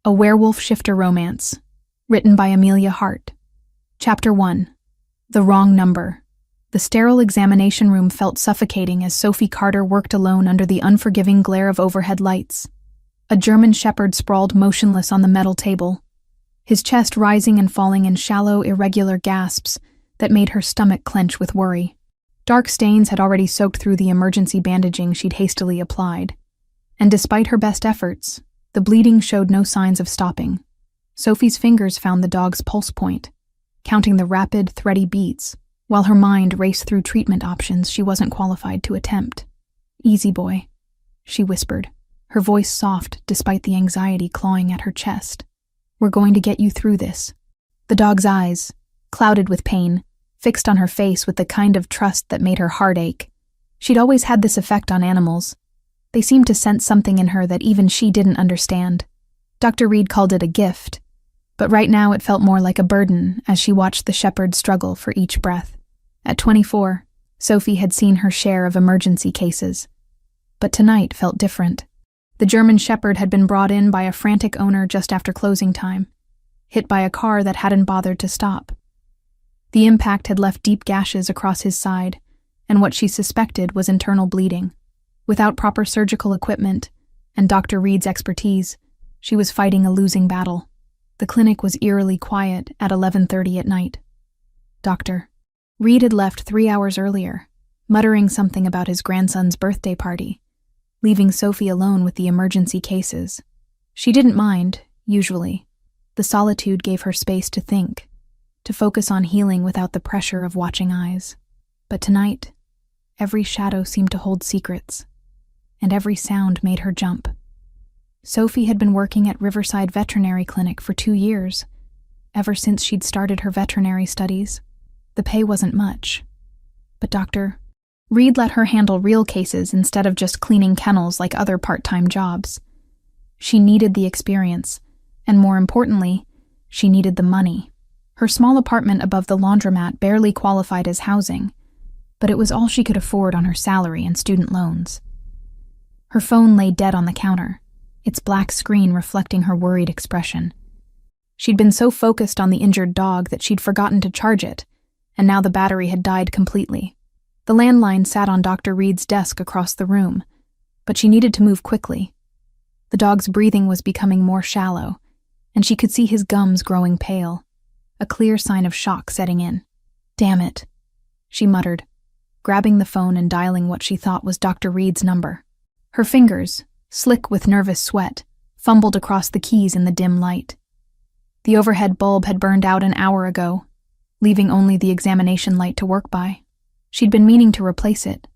A Werewolf Shifter Romance, written by Amelia Hart. Chapter 1. The Wrong Number. The sterile examination room felt suffocating as Sophie Carter worked alone under the unforgiving glare of overhead lights. A German shepherd sprawled motionless on the metal table, his chest rising and falling in shallow, irregular gasps that made her stomach clench with worry. Dark stains had already soaked through the emergency bandaging she'd hastily applied, and despite her best efforts, the bleeding showed no signs of stopping. Sophie's fingers found the dog's pulse point, counting the rapid, thready beats, while her mind raced through treatment options she wasn't qualified to attempt. "Easy, boy," she whispered, her voice soft despite the anxiety clawing at her chest. "We're going to get you through this." The dog's eyes, clouded with pain, fixed on her face with the kind of trust that made her heart ache. She'd always had this effect on animals. They seemed to sense something in her that even she didn't understand. Dr. Reed called it a gift, but right now it felt more like a burden as she watched the shepherd struggle for each breath. At 24, Sophie had seen her share of emergency cases, but tonight felt different. The German shepherd had been brought in by a frantic owner just after closing time, hit by a car that hadn't bothered to stop. The impact had left deep gashes across his side, and what she suspected was internal bleeding. Without proper surgical equipment and Dr. Reed's expertise, she was fighting a losing battle. The clinic was eerily quiet at 11:30 at night. Dr. Reed had left 3 hours earlier, muttering something about his grandson's birthday party, leaving Sophie alone with the emergency cases. She didn't mind, usually. The solitude gave her space to think, to focus on healing without the pressure of watching eyes. But tonight, every shadow seemed to hold secrets, and every sound made her jump. Sophie had been working at Riverside Veterinary Clinic for 2 years, ever since she'd started her veterinary studies. The pay wasn't much, but Dr. Reed let her handle real cases instead of just cleaning kennels like other part-time jobs. She needed the experience, and more importantly, she needed the money. Her small apartment above the laundromat barely qualified as housing, but it was all she could afford on her salary and student loans. Her phone lay dead on the counter, its black screen reflecting her worried expression. She'd been so focused on the injured dog that she'd forgotten to charge it, and now the battery had died completely. The landline sat on Dr. Reed's desk across the room, but she needed to move quickly. The dog's breathing was becoming more shallow, and she could see his gums growing pale, a clear sign of shock setting in. "Damn it," she muttered, grabbing the phone and dialing what she thought was Dr. Reed's number. Her fingers, slick with nervous sweat, fumbled across the keys in the dim light. The overhead bulb had burned out an hour ago, leaving only the examination light to work by. She'd been meaning to replace it,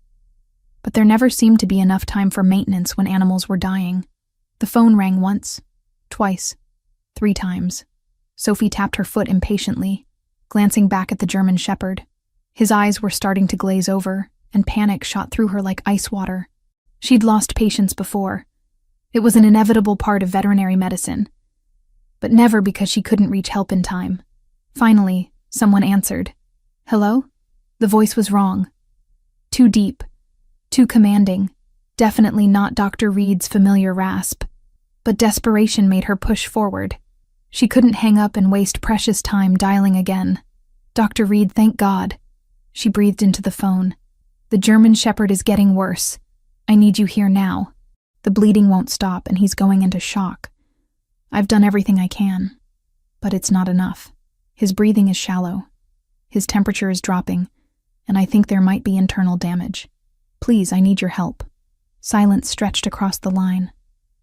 but there never seemed to be enough time for maintenance when animals were dying. The phone rang once, twice, 3 times. Sophie tapped her foot impatiently, glancing back at the German shepherd. His eyes were starting to glaze over, and panic shot through her like ice water. She'd lost patients before. It was an inevitable part of veterinary medicine, but never because she couldn't reach help in time. Finally, someone answered. "Hello?" The voice was wrong. Too deep, too commanding, definitely not Dr. Reed's familiar rasp. But desperation made her push forward. She couldn't hang up and waste precious time dialing again. "Dr. Reed, thank God." She breathed into the phone. "The German shepherd is getting worse. I need you here now. The bleeding won't stop and he's going into shock. I've done everything I can, but it's not enough. His breathing is shallow. His temperature is dropping, and I think there might be internal damage. Please, I need your help." Silence stretched across the line,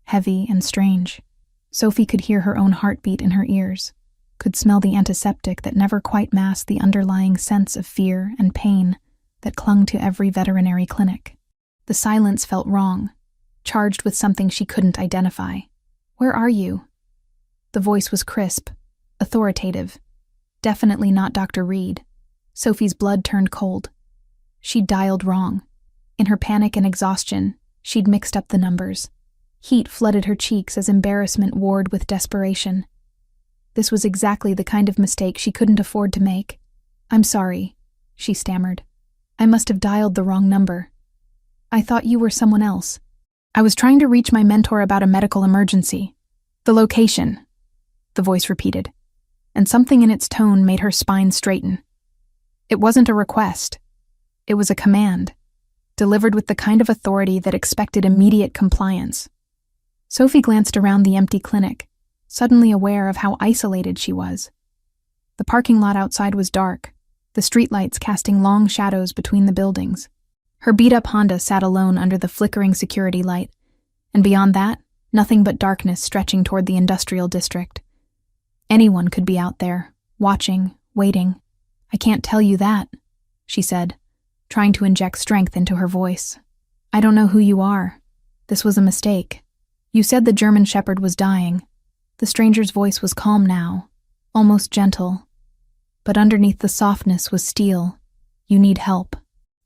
heavy and strange. Sophie could hear her own heartbeat in her ears, could smell the antiseptic that never quite masked the underlying sense of fear and pain that clung to every veterinary clinic. The silence felt wrong, charged with something she couldn't identify. "Where are you?" The voice was crisp, authoritative, definitely not Dr. Reed. Sophie's blood turned cold. She'd dialed wrong. In her panic and exhaustion, she'd mixed up the numbers. Heat flooded her cheeks as embarrassment warred with desperation. This was exactly the kind of mistake she couldn't afford to make. "I'm sorry," she stammered. "I must have dialed the wrong number. I thought you were someone else. I was trying to reach my mentor about a medical emergency. The location, the voice repeated, and something in its tone made her spine straighten. It wasn't a request. It was a command, delivered with the kind of authority that expected immediate compliance. Sophie glanced around the empty clinic, suddenly aware of how isolated she was. The parking lot outside was dark, the streetlights casting long shadows between the buildings. Her beat-up Honda sat alone under the flickering security light, and beyond that, nothing but darkness stretching toward the industrial district. Anyone could be out there, watching, waiting. "I can't tell you that," she said, trying to inject strength into her voice. "I don't know who you are. This was a mistake. You said the German Shepherd was dying." The stranger's voice was calm now, almost gentle. But underneath the softness was steel. "You need help."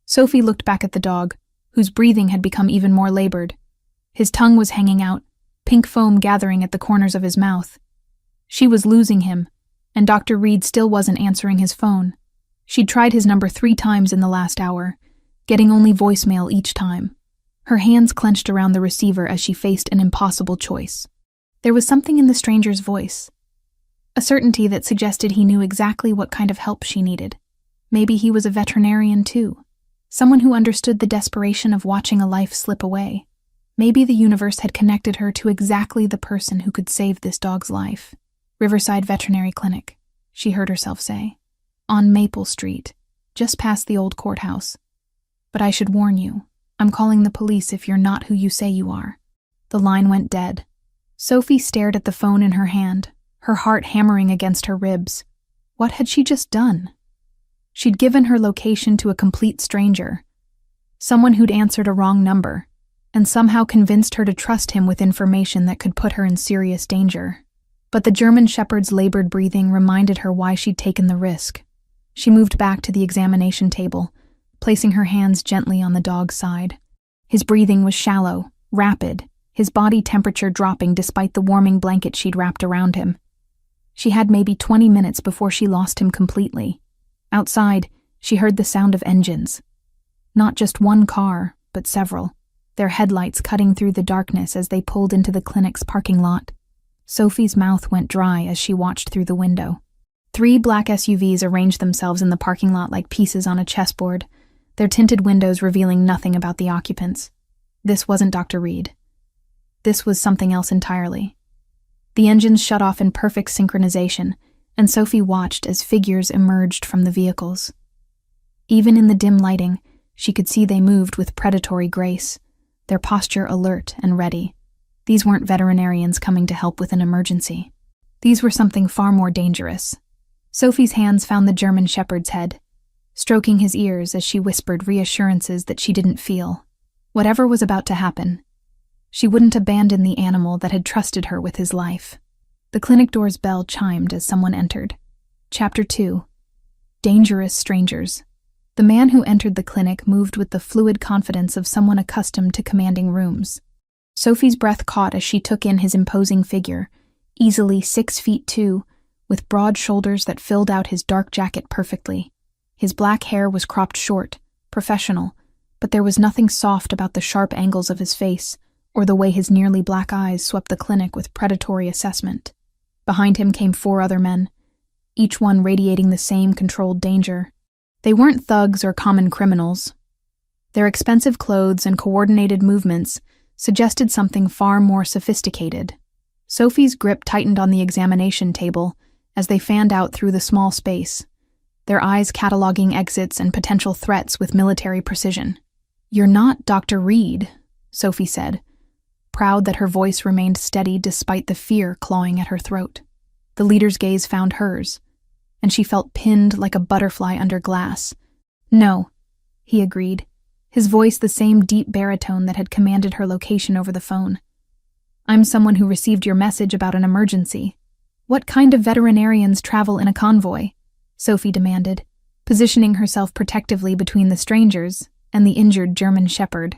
Sophie looked back at the dog, whose breathing had become even more labored. His tongue was hanging out, pink foam gathering at the corners of his mouth. She was losing him, and Dr. Reed still wasn't answering his phone. She'd tried his number 3 times in the last hour, getting only voicemail each time. Her hands clenched around the receiver as she faced an impossible choice. There was something in the stranger's voice, a certainty that suggested he knew exactly what kind of help she needed. Maybe he was a veterinarian too, someone who understood the desperation of watching a life slip away. Maybe the universe had connected her to exactly the person who could save this dog's life. "Riverside Veterinary Clinic," she heard herself say. "On Maple Street, just past the old courthouse. But I should warn you, I'm calling the police if you're not who you say you are." The line went dead. Sophie stared at the phone in her hand, her heart hammering against her ribs. What had she just done? She'd given her location to a complete stranger, someone who'd answered a wrong number, and somehow convinced her to trust him with information that could put her in serious danger. But the German Shepherd's labored breathing reminded her why she'd taken the risk. She moved back to the examination table, placing her hands gently on the dog's side. His breathing was shallow, rapid, his body temperature dropping despite the warming blanket she'd wrapped around him. She had maybe 20 minutes before she lost him completely. Outside, she heard the sound of engines. Not just one car, but several, their headlights cutting through the darkness as they pulled into the clinic's parking lot. Sophie's mouth went dry as she watched through the window. 3 black SUVs arranged themselves in the parking lot like pieces on a chessboard, their tinted windows revealing nothing about the occupants. This wasn't Dr. Reed. This was something else entirely. The engines shut off in perfect synchronization, and Sophie watched as figures emerged from the vehicles. Even in the dim lighting, she could see they moved with predatory grace, their posture alert and ready. These weren't veterinarians coming to help with an emergency. These were something far more dangerous. Sophie's hands found the German Shepherd's head, stroking his ears as she whispered reassurances that she didn't feel. Whatever was about to happen, she wouldn't abandon the animal that had trusted her with his life. The clinic door's bell chimed as someone entered. Chapter 2. Dangerous Strangers. The man who entered the clinic moved with the fluid confidence of someone accustomed to commanding rooms. Sophie's breath caught as she took in his imposing figure, easily 6'2", with broad shoulders that filled out his dark jacket perfectly. His black hair was cropped short, professional, but there was nothing soft about the sharp angles of his face or the way his nearly black eyes swept the clinic with predatory assessment. Behind him came 4 other men, each one radiating the same controlled danger. They weren't thugs or common criminals. Their expensive clothes and coordinated movements suggested something far more sophisticated. Sophie's grip tightened on the examination table as they fanned out through the small space, their eyes cataloging exits and potential threats with military precision. "You're not Dr. Reed," Sophie said, proud that her voice remained steady despite the fear clawing at her throat. The leader's gaze found hers, and she felt pinned like a butterfly under glass. "No," he agreed, his voice the same deep baritone that had commanded her location over the phone. "I'm someone who received your message about an emergency." "What kind of veterinarians travel in a convoy?" Sophie demanded, positioning herself protectively between the strangers and the injured German Shepherd.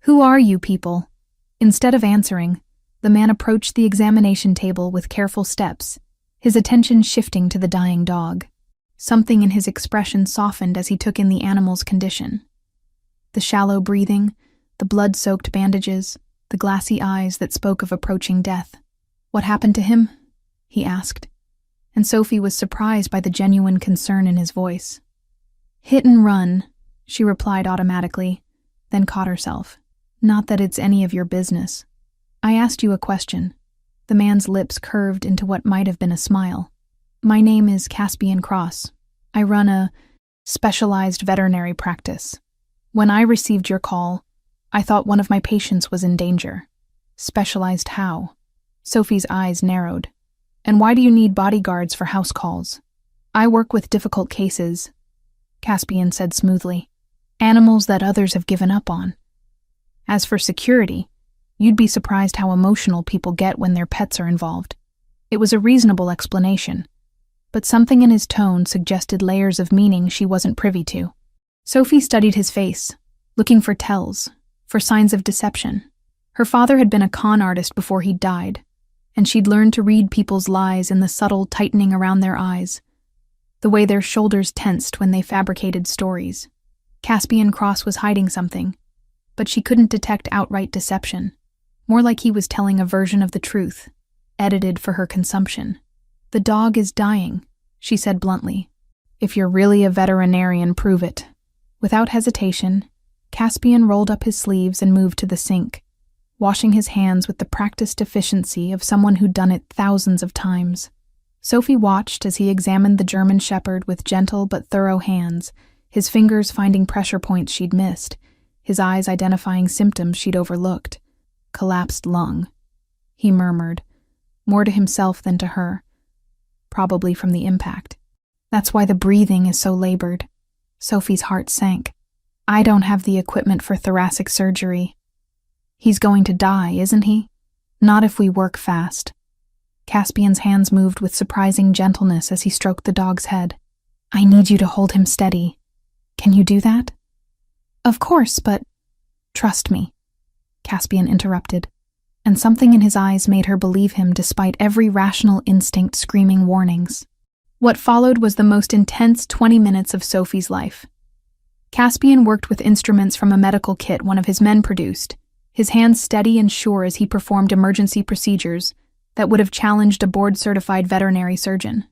"Who are you people?" Instead of answering, the man approached the examination table with careful steps, his attention shifting to the dying dog. Something in his expression softened as he took in the animal's condition. The shallow breathing, the blood-soaked bandages, the glassy eyes that spoke of approaching death. "What happened to him?" he asked, and Sophie was surprised by the genuine concern in his voice. "Hit and run," she replied automatically, then caught herself. "Not that it's any of your business. I asked you a question." The man's lips curved into what might have been a smile. "My name is Caspian Cross. I run a specialized veterinary practice. When I received your call, I thought one of my patients was in danger." "Specialized how?" Sophie's eyes narrowed. "And why do you need bodyguards for house calls?" "I work with difficult cases," Caspian said smoothly. "Animals that others have given up on. As for security, you'd be surprised how emotional people get when their pets are involved." It was a reasonable explanation, but something in his tone suggested layers of meaning she wasn't privy to. Sophie studied his face, looking for tells, for signs of deception. Her father had been a con artist before he died, and she'd learned to read people's lies in the subtle tightening around their eyes, the way their shoulders tensed when they fabricated stories. Caspian Cross was hiding something, but she couldn't detect outright deception, more like he was telling a version of the truth, edited for her consumption. "The dog is dying," she said bluntly. "If you're really a veterinarian, prove it." Without hesitation, Caspian rolled up his sleeves and moved to the sink, washing his hands with the practiced efficiency of someone who'd done it thousands of times. Sophie watched as he examined the German Shepherd with gentle but thorough hands, his fingers finding pressure points she'd missed, his eyes identifying symptoms she'd overlooked. "Collapsed lung," he murmured, more to himself than to her, probably from the impact. "That's why the breathing is so labored." Sophie's heart sank. "I don't have the equipment for thoracic surgery." "He's going to die, isn't he?" "Not if we work fast." Caspian's hands moved with surprising gentleness as he stroked the dog's head. "I need you to hold him steady. Can you do that?" "Of course, but—" "Trust me," Caspian interrupted, and something in his eyes made her believe him despite every rational instinct screaming warnings. What followed was the most intense 20 minutes of Sophie's life. Caspian worked with instruments from a medical kit one of his men produced, his hands steady and sure as he performed emergency procedures that would have challenged a board-certified veterinary surgeon.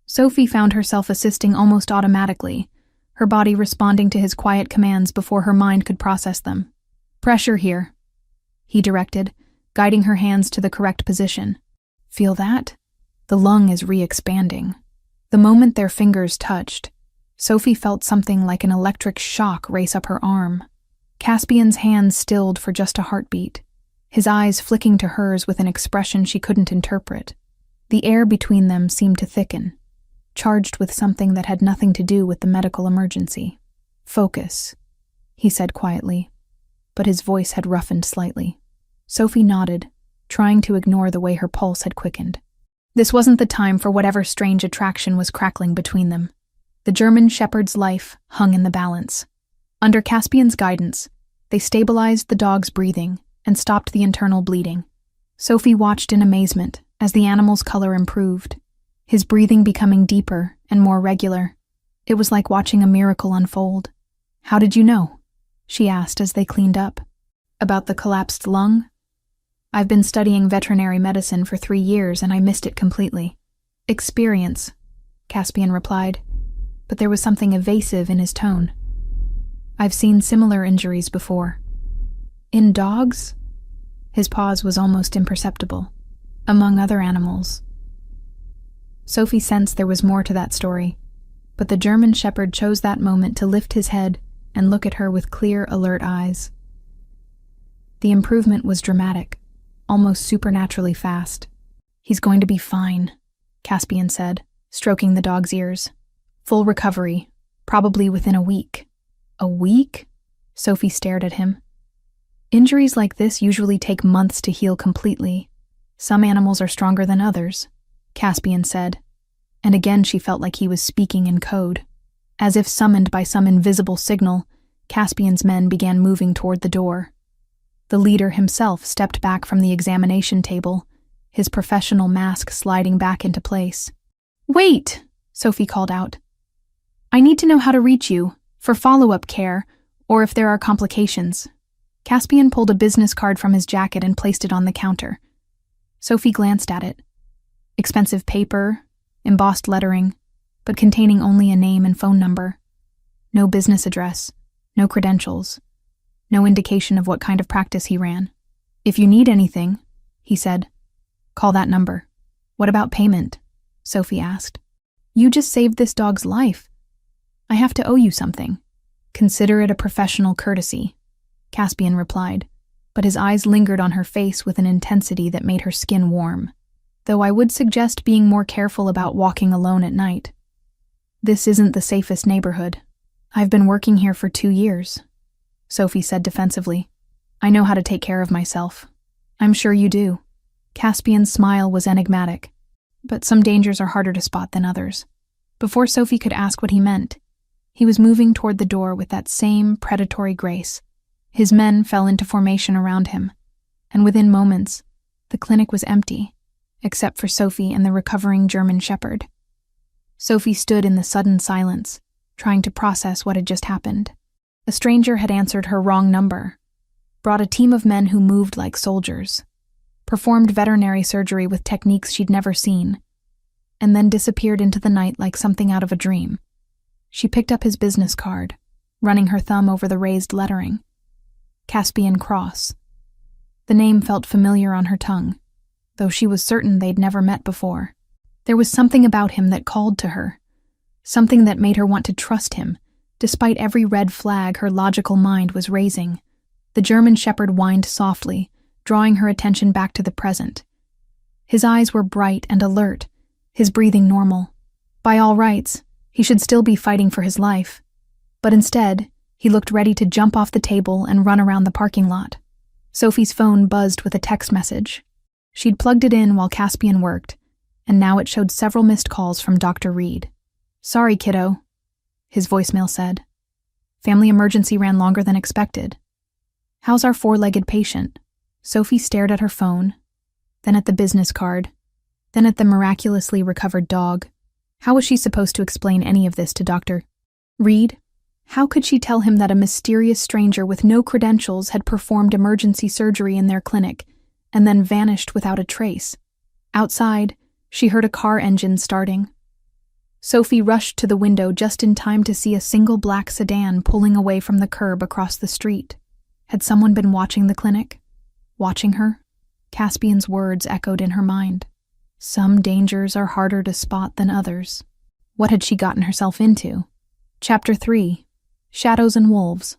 Sophie found herself assisting almost automatically, her body responding to his quiet commands before her mind could process them. "Pressure here," he directed, guiding her hands to the correct position. "Feel that? The lung is re-expanding." The moment their fingers touched, Sophie felt something like an electric shock race up her arm. Caspian's hands stilled for just a heartbeat, his eyes flicking to hers with an expression she couldn't interpret. The air between them seemed to thicken, charged with something that had nothing to do with the medical emergency. "Focus," he said quietly, but his voice had roughened slightly. Sophie nodded, trying to ignore the way her pulse had quickened. This wasn't the time for whatever strange attraction was crackling between them. The German Shepherd's life hung in the balance. Under Caspian's guidance, they stabilized the dog's breathing and stopped the internal bleeding. Sophie watched in amazement as the animal's color improved, his breathing becoming deeper and more regular. It was like watching a miracle unfold. "How did you know?" she asked as they cleaned up. "About the collapsed lung?" "I've been studying veterinary medicine for 3 years and I missed it completely." "Experience," Caspian replied, but there was something evasive in his tone. "I've seen similar injuries before." "In dogs?" His pause was almost imperceptible. "Among other animals." Sophie sensed there was more to that story, but the German Shepherd chose that moment to lift his head and look at her with clear, alert eyes. The improvement was dramatic, almost supernaturally fast. "He's going to be fine," Caspian said, stroking the dog's ears. "Full recovery, probably within a week." "A week?" Sophie stared at him. "Injuries like this usually take months to heal completely. Some animals are stronger than others," Caspian said, and again she felt like he was speaking in code. As if summoned by some invisible signal, Caspian's men began moving toward the door. The leader himself stepped back from the examination table, his professional mask sliding back into place. "Wait!" Sophie called out. "I need to know how to reach you, for follow-up care, or if there are complications." Caspian pulled a business card from his jacket and placed it on the counter. Sophie glanced at it. Expensive paper, embossed lettering, but containing only a name and phone number. No business address, no credentials, no indication of what kind of practice he ran. "If you need anything," he said, "call that number." "What about payment?" Sophie asked. "You just saved this dog's life. I have to owe you something." "Consider it a professional courtesy," Caspian replied, but his eyes lingered on her face with an intensity that made her skin warm. "Though I would suggest being more careful about walking alone at night. This isn't the safest neighborhood." "I've been working here for 2 years," Sophie said defensively. "I know how to take care of myself." "I'm sure you do." Caspian's smile was enigmatic, but some dangers are harder to spot than others. Before Sophie could ask what he meant, he was moving toward the door with that same predatory grace. His men fell into formation around him, and within moments, the clinic was empty, except for Sophie and the recovering German shepherd. Sophie stood in the sudden silence, trying to process what had just happened. A stranger had answered her wrong number, brought a team of men who moved like soldiers, performed veterinary surgery with techniques she'd never seen, and then disappeared into the night like something out of a dream. She picked up his business card, running her thumb over the raised lettering. Caspian Cross. The name felt familiar on her tongue, though she was certain they'd never met before. There was something about him that called to her, something that made her want to trust him, despite every red flag her logical mind was raising. The German shepherd whined softly, drawing her attention back to the present. His eyes were bright and alert, his breathing normal. By all rights, he should still be fighting for his life. But instead, he looked ready to jump off the table and run around the parking lot. Sophie's phone buzzed with a text message. She'd plugged it in while Caspian worked, and now it showed several missed calls from Dr. Reed. "Sorry, kiddo," his voicemail said. "Family emergency ran longer than expected. How's our 4-legged patient?" Sophie stared at her phone, then at the business card, then at the miraculously recovered dog. How was she supposed to explain any of this to Dr. Reed? How could she tell him that a mysterious stranger with no credentials had performed emergency surgery in their clinic and then vanished without a trace? Outside, she heard a car engine starting. Sophie rushed to the window just in time to see a single black sedan pulling away from the curb across the street. Had someone been watching the clinic? Watching her? Caspian's words echoed in her mind. Some dangers are harder to spot than others. What had she gotten herself into? Chapter 3. Shadows and Wolves.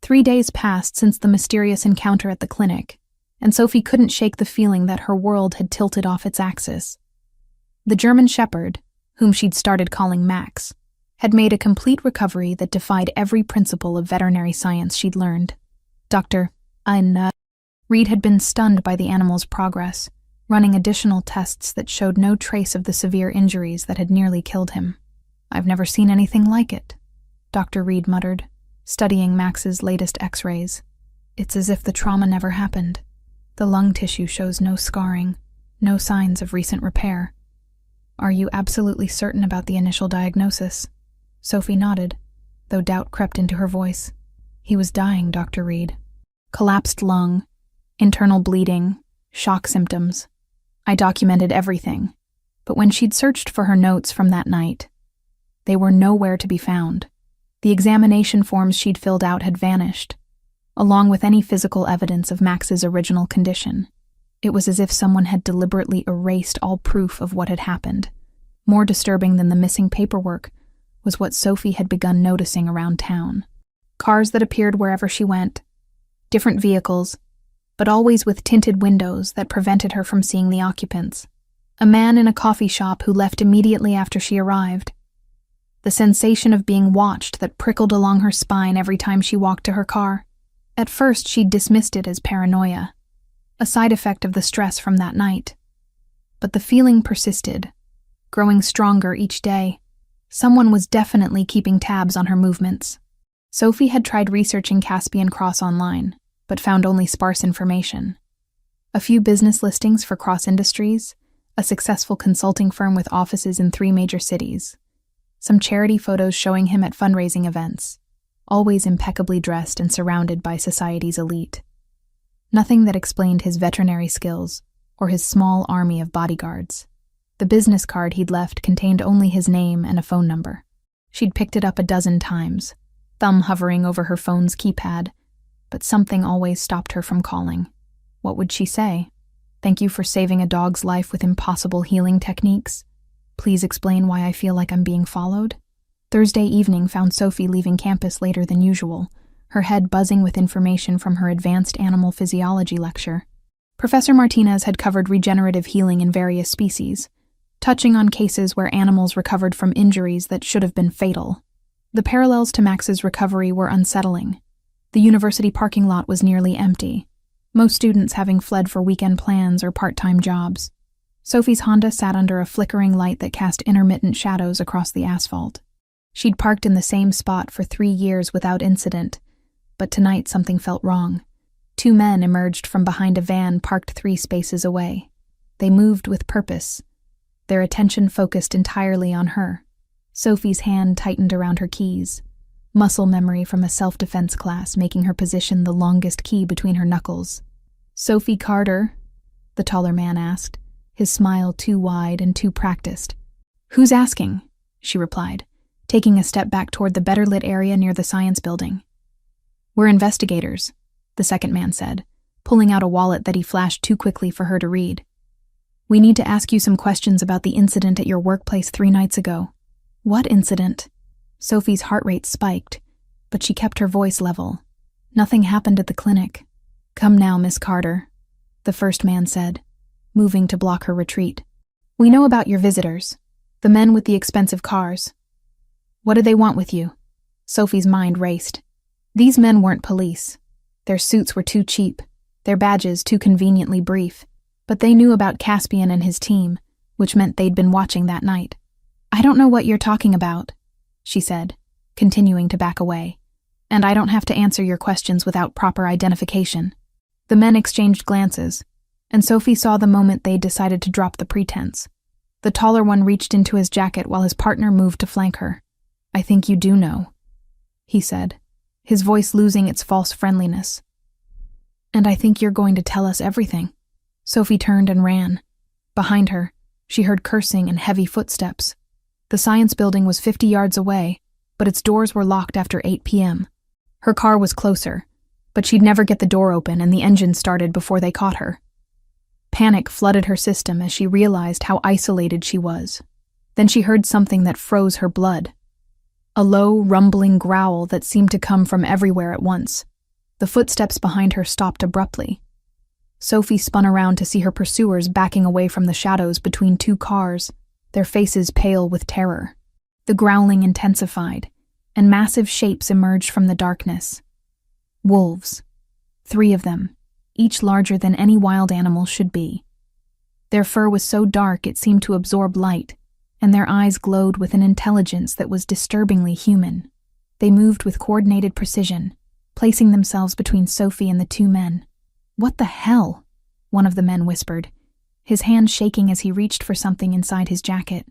3 days passed since the mysterious encounter at the clinic, and Sophie couldn't shake the feeling that her world had tilted off its axis. The German shepherd, whom she'd started calling Max, had made a complete recovery that defied every principle of veterinary science she'd learned. Dr. Reed had been stunned by the animal's progress, running additional tests that showed no trace of the severe injuries that had nearly killed him. "I've never seen anything like it," Dr. Reed muttered, studying Max's latest x-rays. "It's as if the trauma never happened. The lung tissue shows no scarring, no signs of recent repair." "Are you absolutely certain about the initial diagnosis?" Sophie nodded, though doubt crept into her voice. "He was dying, Dr. Reed. Collapsed lung, internal bleeding, shock symptoms. I documented everything, but when she'd searched for her notes from that night, they were nowhere to be found. The examination forms she'd filled out had vanished, along with any physical evidence of Max's original condition. It was as if someone had deliberately erased all proof of what had happened. More disturbing than the missing paperwork was what Sophie had begun noticing around town. Cars that appeared wherever she went, different vehicles, but always with tinted windows that prevented her from seeing the occupants. A man in a coffee shop who left immediately after she arrived. The sensation of being watched that prickled along her spine every time she walked to her car. At first, she'd dismissed it as paranoia, a side effect of the stress from that night. But the feeling persisted, growing stronger each day. Someone was definitely keeping tabs on her movements. Sophie had tried researching Caspian Cross online, but found only sparse information. A few business listings for Cross Industries, a successful consulting firm with offices in 3 major cities, some charity photos showing him at fundraising events, always impeccably dressed and surrounded by society's elite. Nothing that explained his veterinary skills or his small army of bodyguards. The business card he'd left contained only his name and a phone number. She'd picked it up a dozen times, thumb hovering over her phone's keypad, but something always stopped her from calling. What would she say? Thank you for saving a dog's life with impossible healing techniques. Please explain why I feel like I'm being followed. Thursday evening found Sophie leaving campus later than usual, her head buzzing with information from her advanced animal physiology lecture. Professor Martinez had covered regenerative healing in various species, touching on cases where animals recovered from injuries that should have been fatal. The parallels to Max's recovery were unsettling. The university parking lot was nearly empty, most students having fled for weekend plans or part-time jobs. Sophie's Honda sat under a flickering light that cast intermittent shadows across the asphalt. She'd parked in the same spot for 3 years without incident, but tonight something felt wrong. 2 men emerged from behind a van parked 3 spaces away. They moved with purpose, their attention focused entirely on her. Sophie's hand tightened around her keys, muscle memory from a self-defense class making her position the longest key between her knuckles. "Sophie Carter?" the taller man asked, his smile too wide and too practiced. "Who's asking?" she replied, taking a step back toward the better-lit area near the science building. "We're investigators," the second man said, pulling out a wallet that he flashed too quickly for her to read. "We need to ask you some questions about the incident at your workplace 3 nights ago." "What incident?" Sophie's heart rate spiked, but she kept her voice level. "Nothing happened at the clinic." "Come now, Miss Carter," the first man said, moving to block her retreat. "We know about your visitors, the men with the expensive cars. What do they want with you?" Sophie's mind raced. These men weren't police. Their suits were too cheap, their badges too conveniently brief, but they knew about Caspian and his team, which meant they'd been watching that night. "I don't know what you're talking about," she said, continuing to back away. "And I don't have to answer your questions without proper identification." The men exchanged glances, and Sophie saw the moment they decided to drop the pretense. The taller one reached into his jacket while his partner moved to flank her. "I think you do know," he said, his voice losing its false friendliness. "And I think you're going to tell us everything." Sophie turned and ran. Behind her, she heard cursing and heavy footsteps. The science building was 50 yards away, but its doors were locked after 8 p.m. Her car was closer, but she'd never get the door open and the engine started before they caught her. Panic flooded her system as she realized how isolated she was. Then she heard something that froze her blood. A low, rumbling growl that seemed to come from everywhere at once. The footsteps behind her stopped abruptly. Sophie spun around to see her pursuers backing away from the shadows between 2 cars, their faces pale with terror. The growling intensified, and massive shapes emerged from the darkness. Wolves. 3 of them, each larger than any wild animal should be. Their fur was so dark it seemed to absorb light, and their eyes glowed with an intelligence that was disturbingly human. They moved with coordinated precision, placing themselves between Sophie and the 2 men. "What the hell?" one of the men whispered, his hand shaking as he reached for something inside his jacket.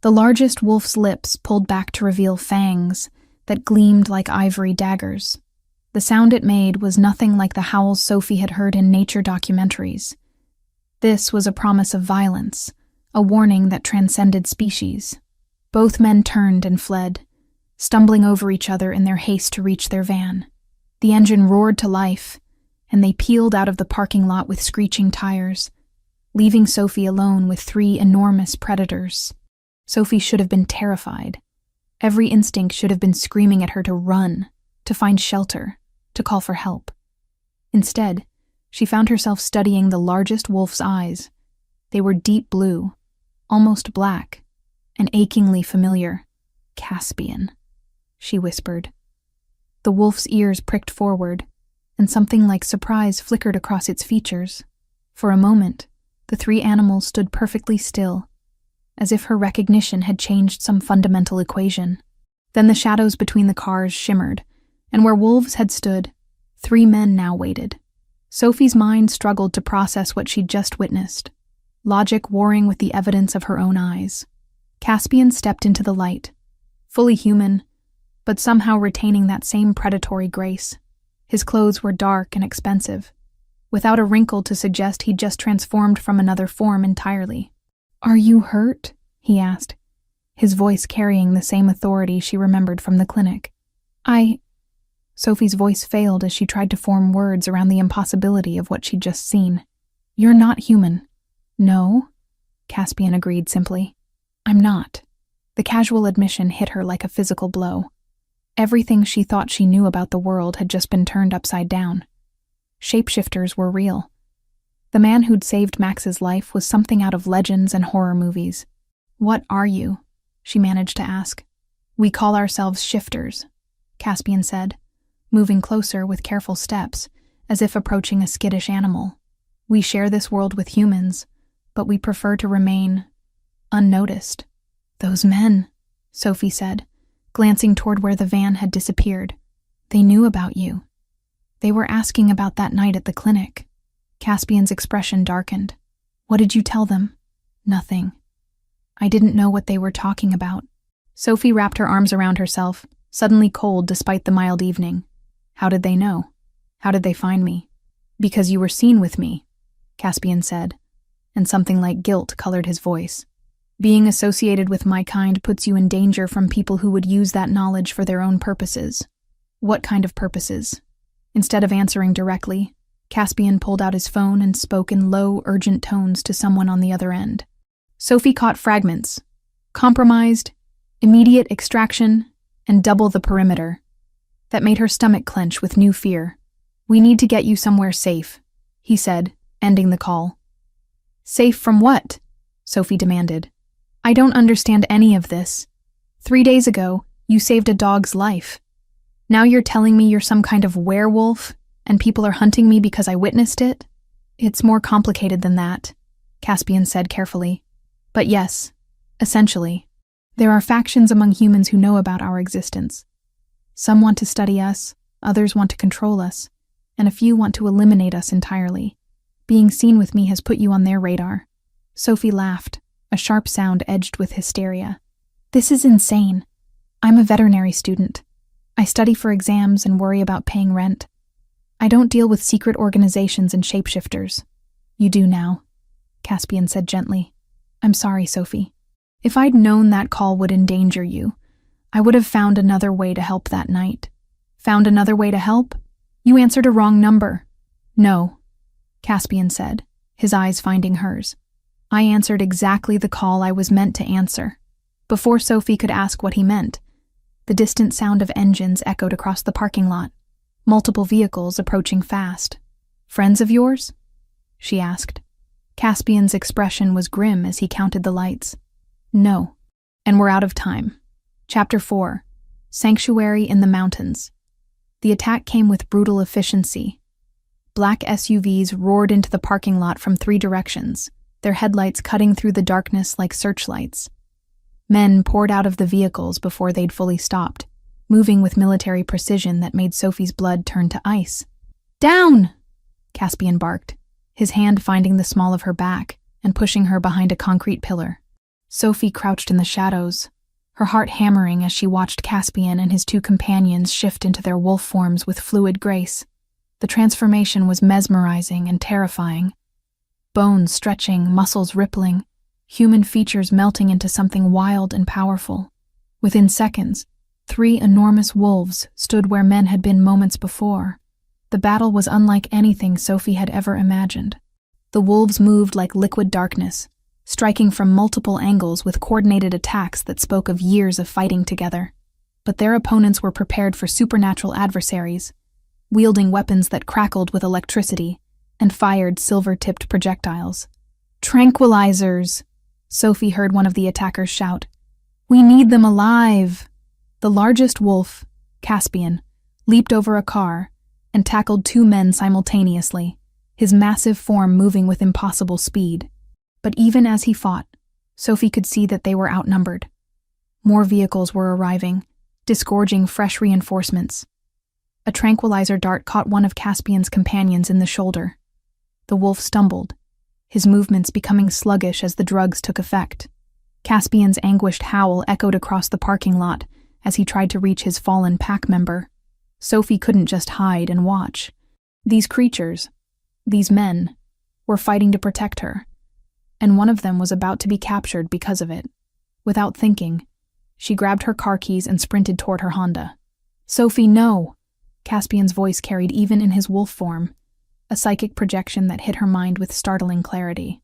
The largest wolf's lips pulled back to reveal fangs that gleamed like ivory daggers. The sound it made was nothing like the howls Sophie had heard in nature documentaries. This was a promise of violence, a warning that transcended species. Both men turned and fled, stumbling over each other in their haste to reach their van. The engine roared to life, and they peeled out of the parking lot with screeching tires, leaving Sophie alone with 3 enormous predators. Sophie should have been terrified. Every instinct should have been screaming at her to run, to find shelter, to call for help. Instead, she found herself studying the largest wolf's eyes. They were deep blue, almost black, and achingly familiar. "Caspian," she whispered. The wolf's ears pricked forward, and something like surprise flickered across its features. For a moment, the 3 animals stood perfectly still, as if her recognition had changed some fundamental equation. Then the shadows between the cars shimmered, and where wolves had stood, 3 men now waited. Sophie's mind struggled to process what she'd just witnessed, logic warring with the evidence of her own eyes. Caspian stepped into the light, fully human, but somehow retaining that same predatory grace. His clothes were dark and expensive, without a wrinkle to suggest he'd just transformed from another form entirely. "Are you hurt?" he asked, his voice carrying the same authority she remembered from the clinic. Sophie's voice failed as she tried to form words around the impossibility of what she'd just seen. "You're not human." "No," Caspian agreed simply. "I'm not." The casual admission hit her like a physical blow. Everything she thought she knew about the world had just been turned upside down. Shapeshifters were real. The man who'd saved Max's life was something out of legends and horror movies. "What are you?" she managed to ask. "We call ourselves shifters," Caspian said, moving closer with careful steps, as if approaching a skittish animal. "We share this world with humans, but we prefer to remain unnoticed." "Those men," Sophie said, glancing toward where the van had disappeared. "They knew about you. They were asking about that night at the clinic." Caspian's expression darkened. "What did you tell them?" "Nothing. I didn't know what they were talking about." Sophie wrapped her arms around herself, suddenly cold despite the mild evening. "How did they know? How did they find me?" "Because you were seen with me," Caspian said, and something like guilt colored his voice. "Being associated with my kind puts you in danger from people who would use that knowledge for their own purposes." "What kind of purposes?" Instead of answering directly, Caspian pulled out his phone and spoke in low, urgent tones to someone on the other end. Sophie caught fragments: compromised, immediate extraction, and double the perimeter. That made her stomach clench with new fear. "We need to get you somewhere safe," he said, ending the call. "Safe from what?" Sophie demanded. "I don't understand any of this. 3 days ago, you saved a dog's life. Now you're telling me you're some kind of werewolf, and people are hunting me because I witnessed it?" "It's more complicated than that," Caspian said carefully. "But yes, essentially. There are factions among humans who know about our existence. Some want to study us, others want to control us, and a few want to eliminate us entirely. Being seen with me has put you on their radar." Sophie laughed, a sharp sound edged with hysteria. "This is insane. I'm a veterinary student. I study for exams and worry about paying rent. I don't deal with secret organizations and shapeshifters." "You do now," Caspian said gently. "I'm sorry, Sophie. If I'd known that call would endanger you, I would have found another way to help that night." "Found another way to help? You answered a wrong number." "No," Caspian said, his eyes finding hers. "I answered exactly the call I was meant to answer." Before Sophie could ask what he meant, the distant sound of engines echoed across the parking lot, multiple vehicles approaching fast. "Friends of yours?" she asked. Caspian's expression was grim as he counted the lights. "No, and we're out of time." Chapter 4: Sanctuary in the Mountains. The attack came with brutal efficiency. Black SUVs roared into the parking lot from 3 directions, their headlights cutting through the darkness like searchlights. Men poured out of the vehicles before they'd fully stopped, moving with military precision that made Sophie's blood turn to ice. "Down!" Caspian barked, his hand finding the small of her back and pushing her behind a concrete pillar. Sophie crouched in the shadows, her heart hammering as she watched Caspian and his 2 companions shift into their wolf forms with fluid grace. The transformation was mesmerizing and terrifying. Bones stretching, muscles rippling, human features melting into something wild and powerful. Within seconds, 3 enormous wolves stood where men had been moments before. The battle was unlike anything Sophie had ever imagined. The wolves moved like liquid darkness, striking from multiple angles with coordinated attacks that spoke of years of fighting together. But their opponents were prepared for supernatural adversaries, wielding weapons that crackled with electricity and fired silver-tipped projectiles. "Tranquilizers!" Sophie heard one of the attackers shout. "We need them alive!" The largest wolf, Caspian, leaped over a car and tackled 2 men simultaneously, his massive form moving with impossible speed. But even as he fought, Sophie could see that they were outnumbered. More vehicles were arriving, disgorging fresh reinforcements. A tranquilizer dart caught one of Caspian's companions in the shoulder. The wolf stumbled, his movements becoming sluggish as the drugs took effect. Caspian's anguished howl echoed across the parking lot as he tried to reach his fallen pack member. Sophie couldn't just hide and watch. These creatures, These men were fighting to protect her, and one of them was about to be captured because of it. Without thinking, she grabbed her car keys and sprinted toward her Honda. "Sophie, no!" Caspian's voice carried even in his wolf form, a psychic projection that hit her mind with startling clarity.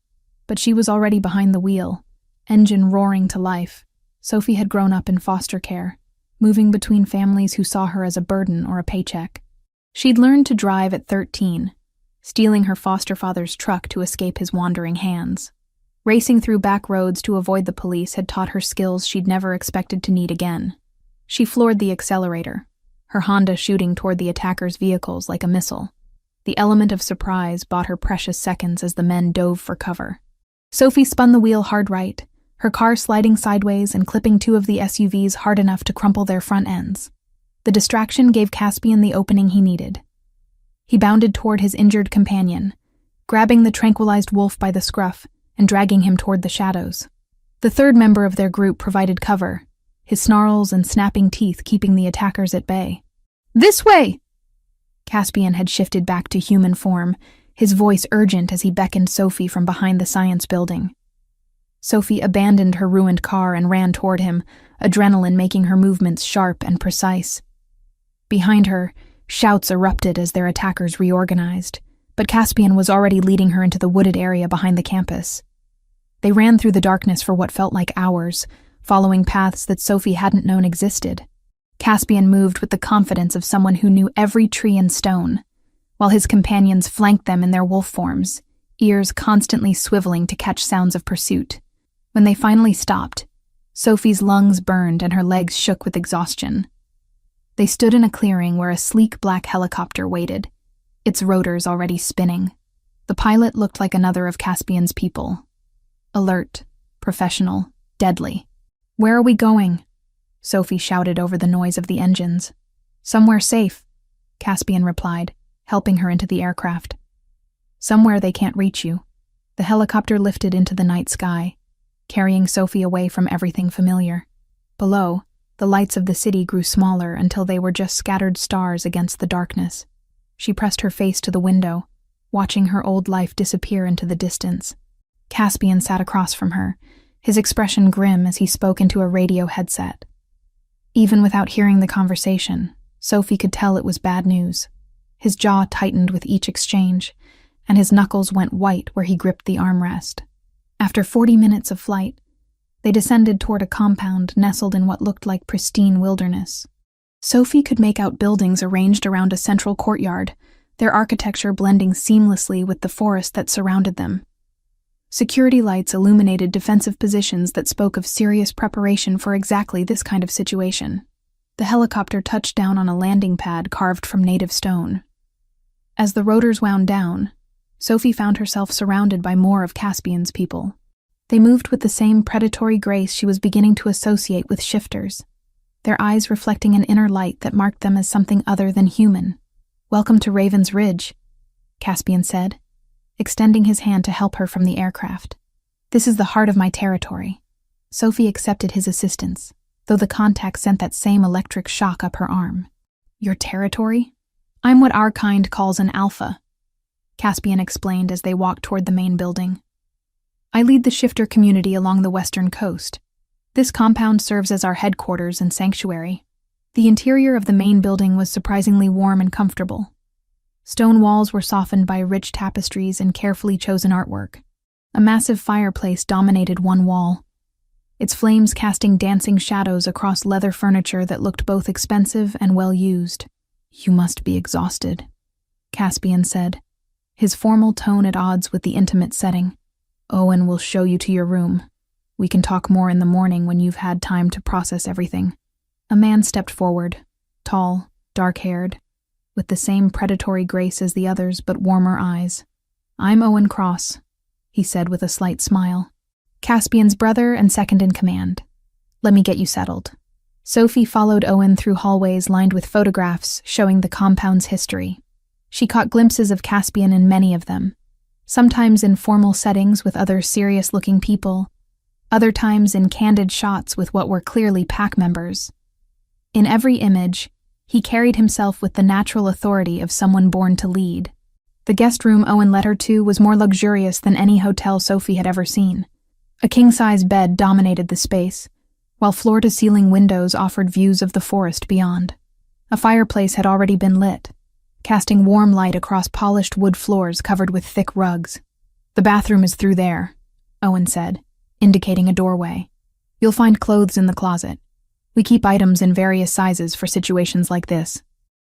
But she was already behind the wheel, engine roaring to life. Sophie had grown up in foster care, moving between families who saw her as a burden or a paycheck. She'd learned to drive at 13, stealing her foster father's truck to escape his wandering hands. Racing through back roads to avoid the police had taught her skills she'd never expected to need again. She floored the accelerator, her Honda shooting toward the attackers' vehicles like a missile. The element of surprise bought her precious seconds as the men dove for cover. Sophie spun the wheel hard right, her car sliding sideways and clipping two of the SUVs hard enough to crumple their front ends. The distraction gave Caspian the opening he needed. He bounded toward his injured companion, grabbing the tranquilized wolf by the scruff and dragging him toward the shadows. The third member of their group provided cover, his snarls and snapping teeth keeping the attackers at bay. "This way!" Caspian had shifted back to human form, his voice urgent as he beckoned Sophie from behind the science building. Sophie abandoned her ruined car and ran toward him, adrenaline making her movements sharp and precise. Behind her, shouts erupted as their attackers reorganized, but Caspian was already leading her into the wooded area behind the campus. They ran through the darkness for what felt like hours, following paths that Sophie hadn't known existed. Caspian moved with the confidence of someone who knew every tree and stone, while his companions flanked them in their wolf forms, ears constantly swiveling to catch sounds of pursuit. When they finally stopped, Sophie's lungs burned and her legs shook with exhaustion. They stood in a clearing where a sleek black helicopter waited, its rotors already spinning. The pilot looked like another of Caspian's people. Alert, professional, deadly. "Where are we going?" Sophie shouted over the noise of the engines. "Somewhere safe," Caspian replied, helping her into the aircraft. "Somewhere they can't reach you." The helicopter lifted into the night sky, carrying Sophie away from everything familiar. Below, the lights of the city grew smaller until they were just scattered stars against the darkness. She pressed her face to the window, watching her old life disappear into the distance. Caspian sat across from her, his expression grim as he spoke into a radio headset. Even without hearing the conversation, Sophie could tell it was bad news. His jaw tightened with each exchange, and his knuckles went white where he gripped the armrest. After 40 minutes of flight, they descended toward a compound nestled in what looked like pristine wilderness. Sophie could make out buildings arranged around a central courtyard, their architecture blending seamlessly with the forest that surrounded them. Security lights illuminated defensive positions that spoke of serious preparation for exactly this kind of situation. The helicopter touched down on a landing pad carved from native stone. As the rotors wound down, Sophie found herself surrounded by more of Caspian's people. They moved with the same predatory grace she was beginning to associate with shifters, their eyes reflecting an inner light that marked them as something other than human. "Welcome to Raven's Ridge," Caspian said, extending his hand to help her from the aircraft. "This is the heart of my territory." Sophie accepted his assistance, though the contact sent that same electric shock up her arm. "Your territory? I'm what our kind calls an alpha," Caspian explained as they walked toward the main building. "I lead the shifter community along the western coast. This compound serves as our headquarters and sanctuary." The interior of the main building was surprisingly warm and comfortable. Stone walls were softened by rich tapestries and carefully chosen artwork. A massive fireplace dominated one wall, its flames casting dancing shadows across leather furniture that looked both expensive and well-used. "You must be exhausted," Caspian said, his formal tone at odds with the intimate setting. "Owen will show you to your room. We can talk more in the morning when you've had time to process everything." A man stepped forward, tall, dark-haired, with the same predatory grace as the others but warmer eyes. "I'm Owen Cross," he said with a slight smile. "Caspian's brother and second in command. Let me get you settled." Sophie followed Owen through hallways lined with photographs showing the compound's history. She caught glimpses of Caspian in many of them, sometimes in formal settings with other serious-looking people, other times in candid shots with what were clearly pack members. In every image, he carried himself with the natural authority of someone born to lead. The guest room Owen led her to was more luxurious than any hotel Sophie had ever seen. A king-size bed dominated the space, while floor-to-ceiling windows offered views of the forest beyond. A fireplace had already been lit, casting warm light across polished wood floors covered with thick rugs. "The bathroom is through there," Owen said, indicating a doorway. "You'll find clothes in the closet. We keep items in various sizes for situations like this.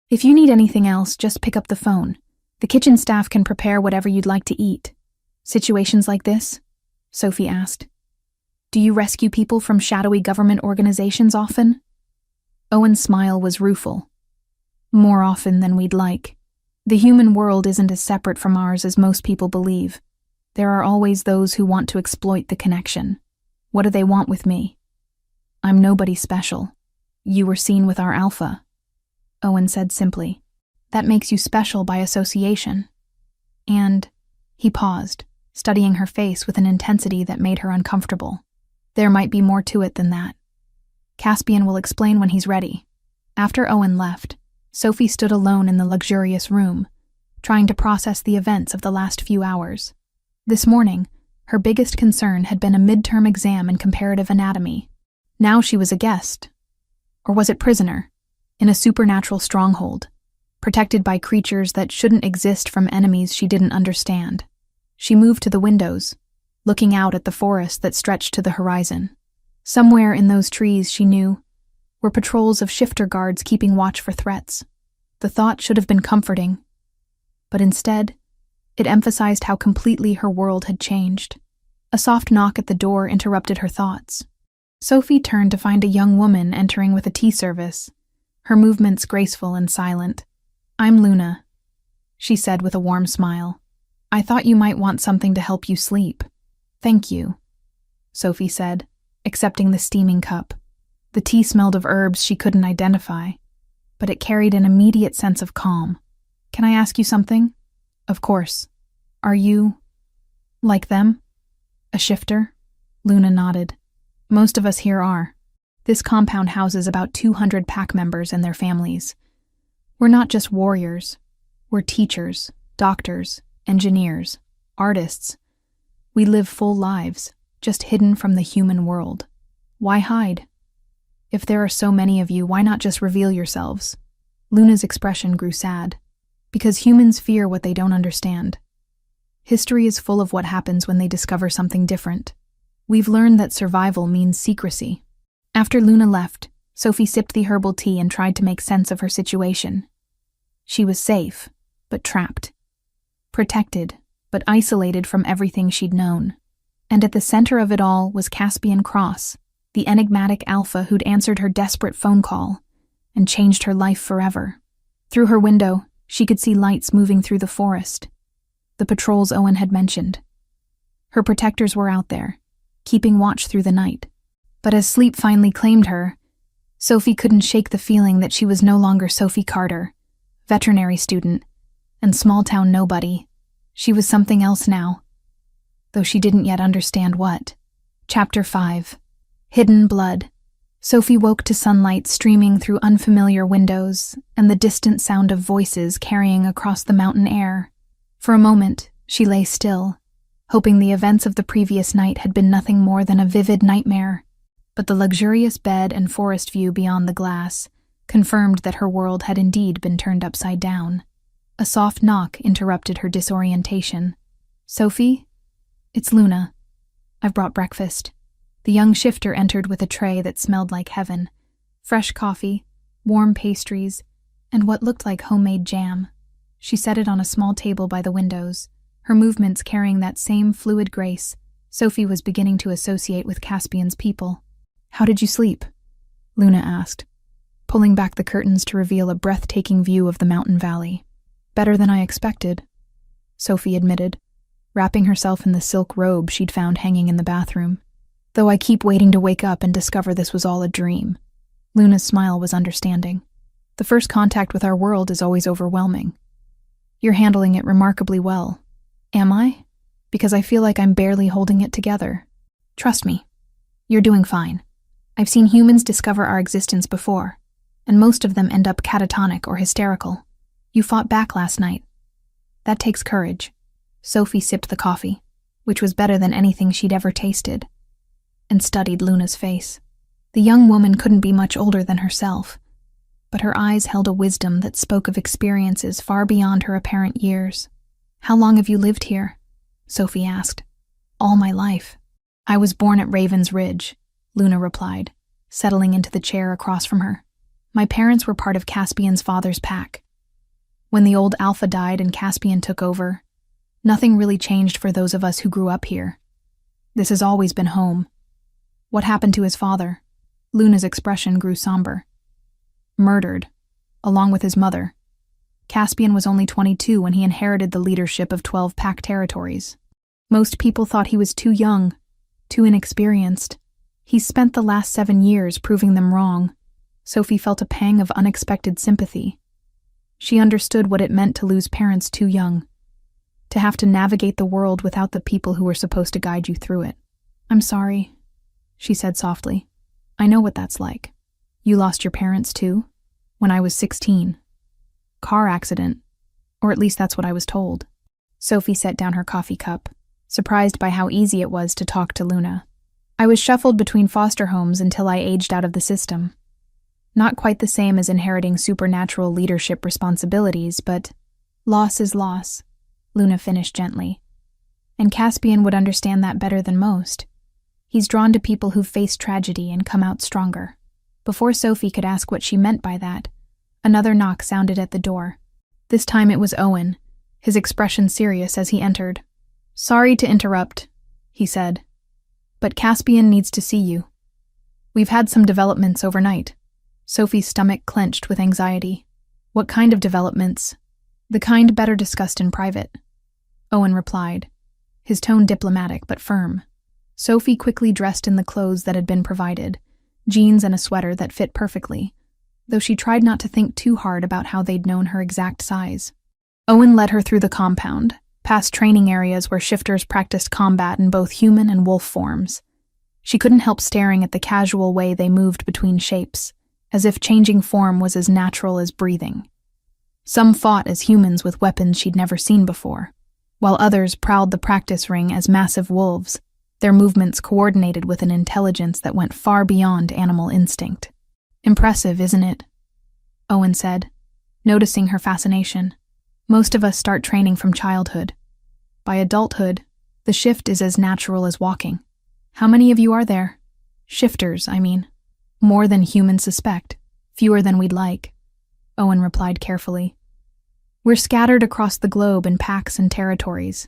If you need anything else, just pick up the phone. The kitchen staff can prepare whatever you'd like to eat." "Situations like this?" Sophie asked. "Do you rescue people from shadowy government organizations often?" Owen's smile was rueful. "More often than we'd like. The human world isn't as separate from ours as most people believe. There are always those who want to exploit the connection. What do they want with me? I'm nobody special. You were seen with our alpha," Owen said simply. "That makes you special by association." And he paused, studying her face with an intensity that made her uncomfortable. "There might be more to it than that. Caspian will explain when he's ready." After Owen left, Sophie stood alone in the luxurious room, trying to process the events of the last few hours. This morning, her biggest concern had been a midterm exam in comparative anatomy. Now she was a guest. Or was it prisoner? In a supernatural stronghold, protected by creatures that shouldn't exist from enemies she didn't understand. She moved to the windows, looking out at the forest that stretched to the horizon. Somewhere in those trees, she knew, were patrols of shifter guards keeping watch for threats. The thought should have been comforting, but instead, it emphasized how completely her world had changed. A soft knock at the door interrupted her thoughts. Sophie turned to find a young woman entering with a tea service, her movements graceful and silent. "I'm Luna," she said with a warm smile. "I thought you might want something to help you sleep." "Thank you," Sophie said, accepting the steaming cup. The tea smelled of herbs she couldn't identify, but it carried an immediate sense of calm. "Can I ask you something?" "Of course. Are you like them? A shifter?" Luna nodded. "Most of us here are. This compound houses about 200 pack members and their families. We're not just warriors. We're teachers, doctors, engineers, artists. We live full lives, just hidden from the human world. Why hide? If there are so many of you, why not just reveal yourselves?" Luna's expression grew sad. "Because humans fear what they don't understand. History is full of what happens when they discover something different. We've learned that survival means secrecy." After Luna left, Sophie sipped the herbal tea and tried to make sense of her situation. She was safe, but trapped. Protected, but isolated from everything she'd known. And at the center of it all was Caspian Cross, the enigmatic alpha who'd answered her desperate phone call and changed her life forever. Through her window, she could see lights moving through the forest. The patrols Owen had mentioned. Her protectors were out there, keeping watch through the night. But as sleep finally claimed her, Sophie couldn't shake the feeling that she was no longer Sophie Carter, veterinary student, and small-town nobody. She was something else now, though she didn't yet understand what. Chapter 5. Hidden Blood. Sophie woke to sunlight streaming through unfamiliar windows and the distant sound of voices carrying across the mountain air. For a moment, she lay still, hoping the events of the previous night had been nothing more than a vivid nightmare. But the luxurious bed and forest view beyond the glass confirmed that her world had indeed been turned upside down. A soft knock interrupted her disorientation. "Sophie? It's Luna. I've brought breakfast." The young shifter entered with a tray that smelled like heaven. Fresh coffee, warm pastries, and what looked like homemade jam. She set it on a small table by the windows, her movements carrying that same fluid grace Sophie was beginning to associate with Caspian's people. "How did you sleep?" Luna asked, pulling back the curtains to reveal a breathtaking view of the mountain valley. "Better than I expected," Sophie admitted, wrapping herself in the silk robe she'd found hanging in the bathroom. "Though I keep waiting to wake up and discover this was all a dream." Luna's smile was understanding. "The first contact with our world is always overwhelming. You're handling it remarkably well." "Am I? Because I feel like I'm barely holding it together." "Trust me. You're doing fine. I've seen humans discover our existence before, and most of them end up catatonic or hysterical. You fought back last night. That takes courage. Sophie sipped the coffee, which was better than anything she'd ever tasted, and studied Luna's face. The young woman couldn't be much older than herself, but her eyes held a wisdom that spoke of experiences far beyond her apparent years. "How long have you lived here?" Sophie asked. "All my life. I was born at Raven's Ridge," Luna replied, settling into the chair across from her. "My parents were part of Caspian's father's pack. When the old Alpha died and Caspian took over, nothing really changed for those of us who grew up here. This has always been home." "What happened to his father?" Luna's expression grew somber. "Murdered, along with his mother. Caspian was only 22 when he inherited the leadership of 12 pack territories. Most people thought he was too young, too inexperienced. He's spent the last 7 years proving them wrong." Sophie felt a pang of unexpected sympathy. She understood what it meant to lose parents too young, to have to navigate the world without the people who were supposed to guide you through it. "I'm sorry," she said softly. "I know what that's like. You lost your parents too?" "When I was 16. Car accident, or at least that's what I was told." Sophie set down her coffee cup, surprised by how easy it was to talk to Luna. "I was shuffled between foster homes until I aged out of the system. Not quite the same as inheriting supernatural leadership responsibilities, but loss is loss," Luna finished gently. "And Caspian would understand that better than most. He's drawn to people who've faced tragedy and come out stronger." Before Sophie could ask what she meant by that, another knock sounded at the door. This time it was Owen, his expression serious as he entered. "Sorry to interrupt," he said, "but Caspian needs to see you. We've had some developments overnight." Sophie's stomach clenched with anxiety. "What kind of developments?" "The kind better discussed in private," Owen replied, his tone diplomatic but firm. Sophie quickly dressed in the clothes that had been provided, jeans and a sweater that fit perfectly, though she tried not to think too hard about how they'd known her exact size. Owen led her through the compound, past training areas where shifters practiced combat in both human and wolf forms. She couldn't help staring at the casual way they moved between shapes, as if changing form was as natural as breathing. Some fought as humans with weapons she'd never seen before, while others prowled the practice ring as massive wolves, their movements coordinated with an intelligence that went far beyond animal instinct. "Impressive, isn't it?" Owen said, noticing her fascination. "Most of us start training from childhood. By adulthood, the shift is as natural as walking. How many of you are there? Shifters, I mean." "More than humans suspect, fewer than we'd like," Owen replied carefully. "We're scattered across the globe in packs and territories.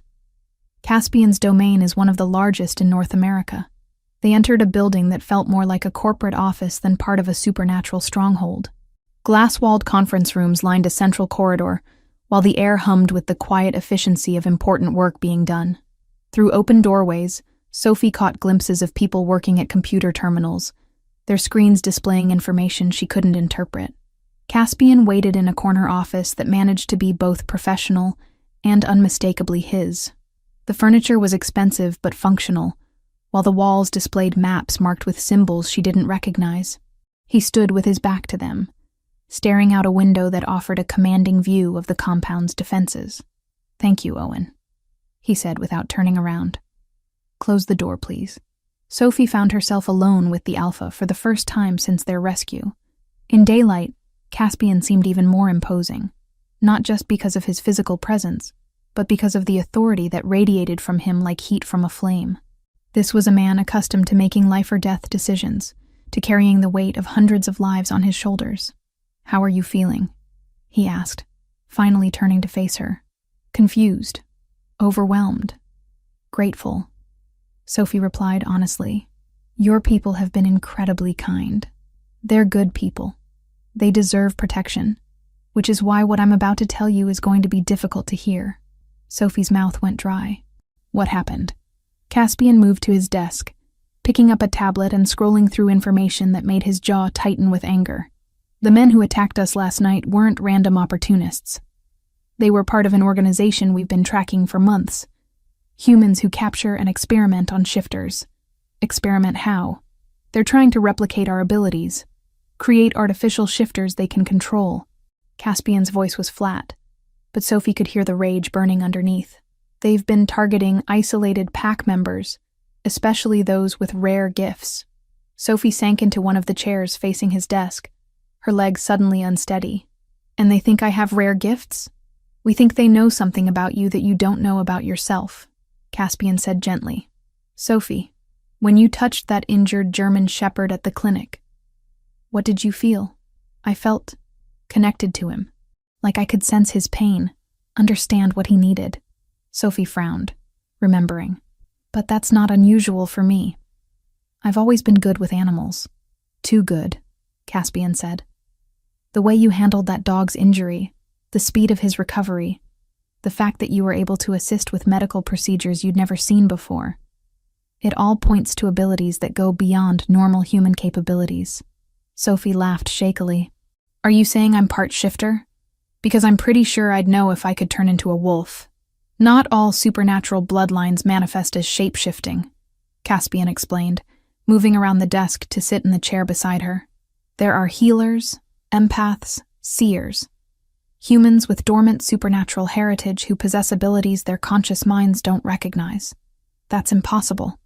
Caspian's domain is one of the largest in North America. They entered a building that felt more like a corporate office than part of a supernatural stronghold. Glass-walled conference rooms lined a central corridor, while the air hummed with the quiet efficiency of important work being done. Through open doorways, Sophie caught glimpses of people working at computer terminals, their screens displaying information she couldn't interpret. Caspian waited in a corner office that managed to be both professional and unmistakably his. The furniture was expensive but functional, while the walls displayed maps marked with symbols she didn't recognize. He stood with his back to them, staring out a window that offered a commanding view of the compound's defenses. "Thank you, Owen," he said without turning around. "Close the door, please." Sophie found herself alone with the Alpha for the first time since their rescue. In daylight, Caspian seemed even more imposing, not just because of his physical presence, but because of the authority that radiated from him like heat from a flame. This was a man accustomed to making life-or-death decisions, to carrying the weight of hundreds of lives on his shoulders. "How are you feeling?" he asked, finally turning to face her. "Confused, overwhelmed, grateful," Sophie replied honestly. "Your people have been incredibly kind. They're good people. They deserve protection, which is why what I'm about to tell you is going to be difficult to hear." Sophie's mouth went dry. "What happened?" Caspian moved to his desk, picking up a tablet and scrolling through information that made his jaw tighten with anger. "The men who attacked us last night weren't random opportunists. They were part of an organization we've been tracking for months. Humans who capture and experiment on shifters. Experiment how? They're trying to replicate our abilities, create artificial shifters they can control." Caspian's voice was flat, but Sophie could hear the rage burning underneath. They've been targeting isolated pack members, especially those with rare gifts. Sophie sank into one of the chairs facing his desk, her legs suddenly unsteady. And they think I have rare gifts? We think they know something about you that you don't know about yourself, Caspian said gently. Sophie, when you touched that injured German shepherd at the clinic, what did you feel? I felt connected to him, like I could sense his pain, understand what he needed. Sophie frowned, remembering. But that's not unusual for me. I've always been good with animals. Too good, Caspian said. The way you handled that dog's injury, the speed of his recovery, the fact that you were able to assist with medical procedures you'd never seen before. It all points to abilities that go beyond normal human capabilities. Sophie laughed shakily. Are you saying I'm part shifter? Because I'm pretty sure I'd know if I could turn into a wolf. Not all supernatural bloodlines manifest as shape-shifting, Caspian explained, moving around the desk to sit in the chair beside her. There are healers, empaths, seers. Humans with dormant supernatural heritage who possess abilities their conscious minds don't recognize. That's impossible.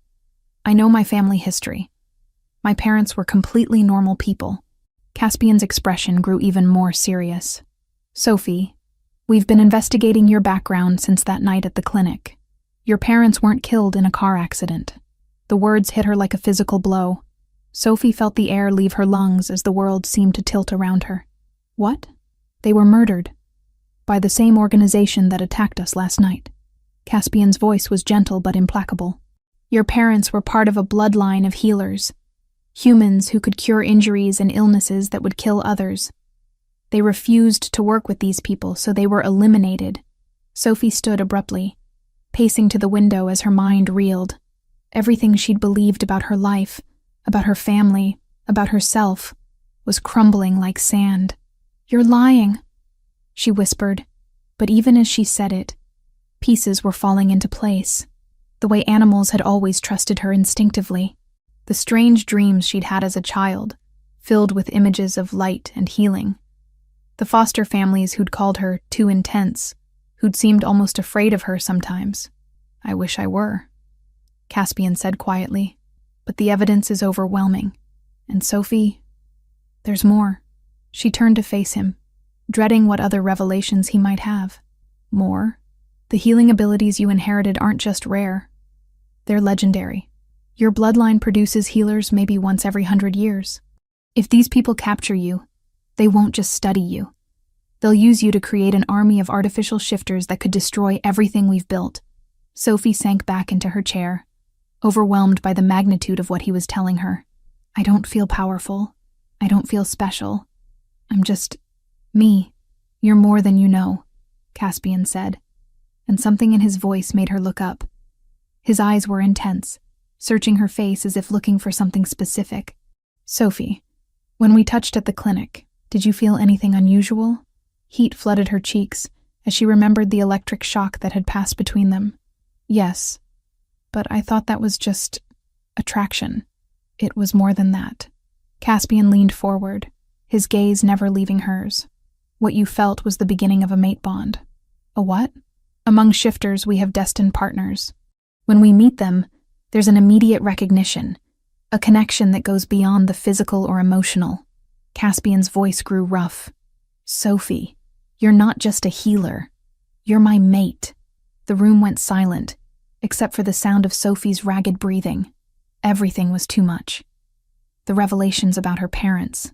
I know my family history. My parents were completely normal people. Caspian's expression grew even more serious. Sophie, we've been investigating your background since that night at the clinic. Your parents weren't killed in a car accident. The words hit her like a physical blow. Sophie felt the air leave her lungs as the world seemed to tilt around her. What? They were murdered. By the same organization that attacked us last night. Caspian's voice was gentle but implacable. Your parents were part of a bloodline of healers. Humans who could cure injuries and illnesses that would kill others. They refused to work with these people, so they were eliminated. Sophie stood abruptly, pacing to the window as her mind reeled. Everything she'd believed about her life, about her family, about herself, was crumbling like sand. You're lying, she whispered, but even as she said it, pieces were falling into place, the way animals had always trusted her instinctively. The strange dreams she'd had as a child, filled with images of light and healing. The foster families who'd called her too intense, who'd seemed almost afraid of her sometimes. I wish I were, Caspian said quietly, but the evidence is overwhelming. And Sophie, there's more. She turned to face him, dreading what other revelations he might have. More? The healing abilities you inherited aren't just rare. They're legendary. Your bloodline produces healers maybe once every 100 years. If these people capture you, they won't just study you. They'll use you to create an army of artificial shifters that could destroy everything we've built. Sophie sank back into her chair, overwhelmed by the magnitude of what he was telling her. I don't feel powerful. I don't feel special. I'm just me. You're more than you know, Caspian said, and something in his voice made her look up. His eyes were intense, searching her face as if looking for something specific. Sophie, when we touched at the clinic, did you feel anything unusual? Heat flooded her cheeks as she remembered the electric shock that had passed between them. Yes, but I thought that was just attraction. It was more than that. Caspian leaned forward, his gaze never leaving hers. What you felt was the beginning of a mate bond. A what? Among shifters, we have destined partners. When we meet them, there's an immediate recognition, a connection that goes beyond the physical or emotional. Caspian's voice grew rough. Sophie, you're not just a healer. You're my mate. The room went silent, except for the sound of Sophie's ragged breathing. Everything was too much. The revelations about her parents,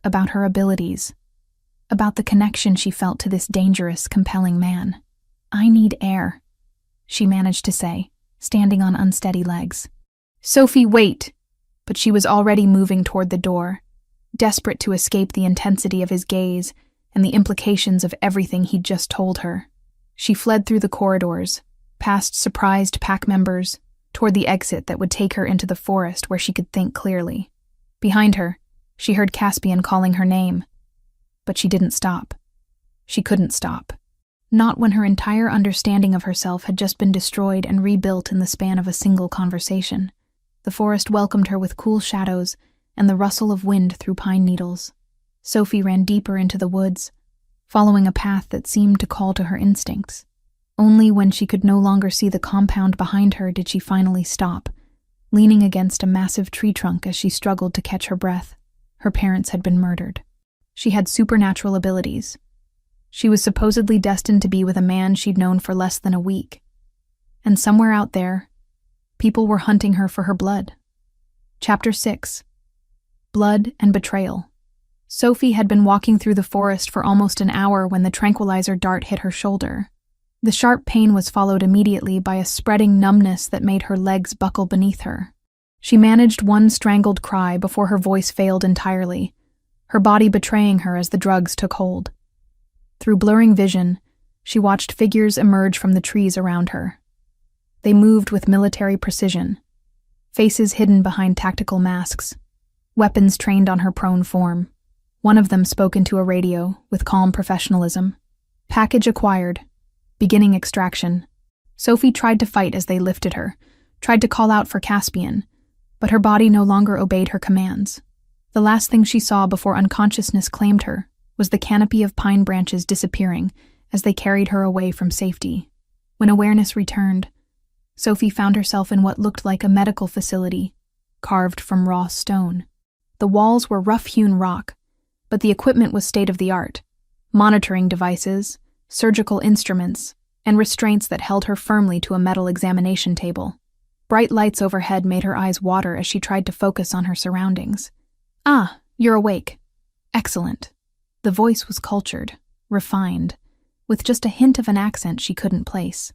about her abilities, about the connection she felt to this dangerous, compelling man. I need air, she managed to say, standing on unsteady legs. Sophie, wait! But she was already moving toward the door, desperate to escape the intensity of his gaze and the implications of everything he'd just told her. She fled through the corridors, past surprised pack members, toward the exit that would take her into the forest where she could think clearly. Behind her, she heard Caspian calling her name. But she didn't stop. She couldn't stop. Not when her entire understanding of herself had just been destroyed and rebuilt in the span of a single conversation. The forest welcomed her with cool shadows and the rustle of wind through pine needles. Sophie ran deeper into the woods, following a path that seemed to call to her instincts. Only when she could no longer see the compound behind her did she finally stop, leaning against a massive tree trunk as she struggled to catch her breath. Her parents had been murdered. She had supernatural abilities. She was supposedly destined to be with a man she'd known for less than a week. And somewhere out there, people were hunting her for her blood. Chapter 6. Blood and Betrayal. Sophie had been walking through the forest for almost an hour when the tranquilizer dart hit her shoulder. The sharp pain was followed immediately by a spreading numbness that made her legs buckle beneath her. She managed one strangled cry before her voice failed entirely, her body betraying her as the drugs took hold. Through blurring vision, she watched figures emerge from the trees around her. They moved with military precision, faces hidden behind tactical masks, weapons trained on her prone form. One of them spoke into a radio with calm professionalism. Package acquired. Beginning extraction. Sophie tried to fight as they lifted her, tried to call out for Caspian, but her body no longer obeyed her commands. The last thing she saw before unconsciousness claimed her was the canopy of pine branches disappearing as they carried her away from safety. When awareness returned, Sophie found herself in what looked like a medical facility, carved from raw stone. The walls were rough-hewn rock, but the equipment was state-of-the-art. Monitoring devices, surgical instruments, and restraints that held her firmly to a metal examination table. Bright lights overhead made her eyes water as she tried to focus on her surroundings. "Ah, you're awake. Excellent." The voice was cultured, refined, with just a hint of an accent she couldn't place.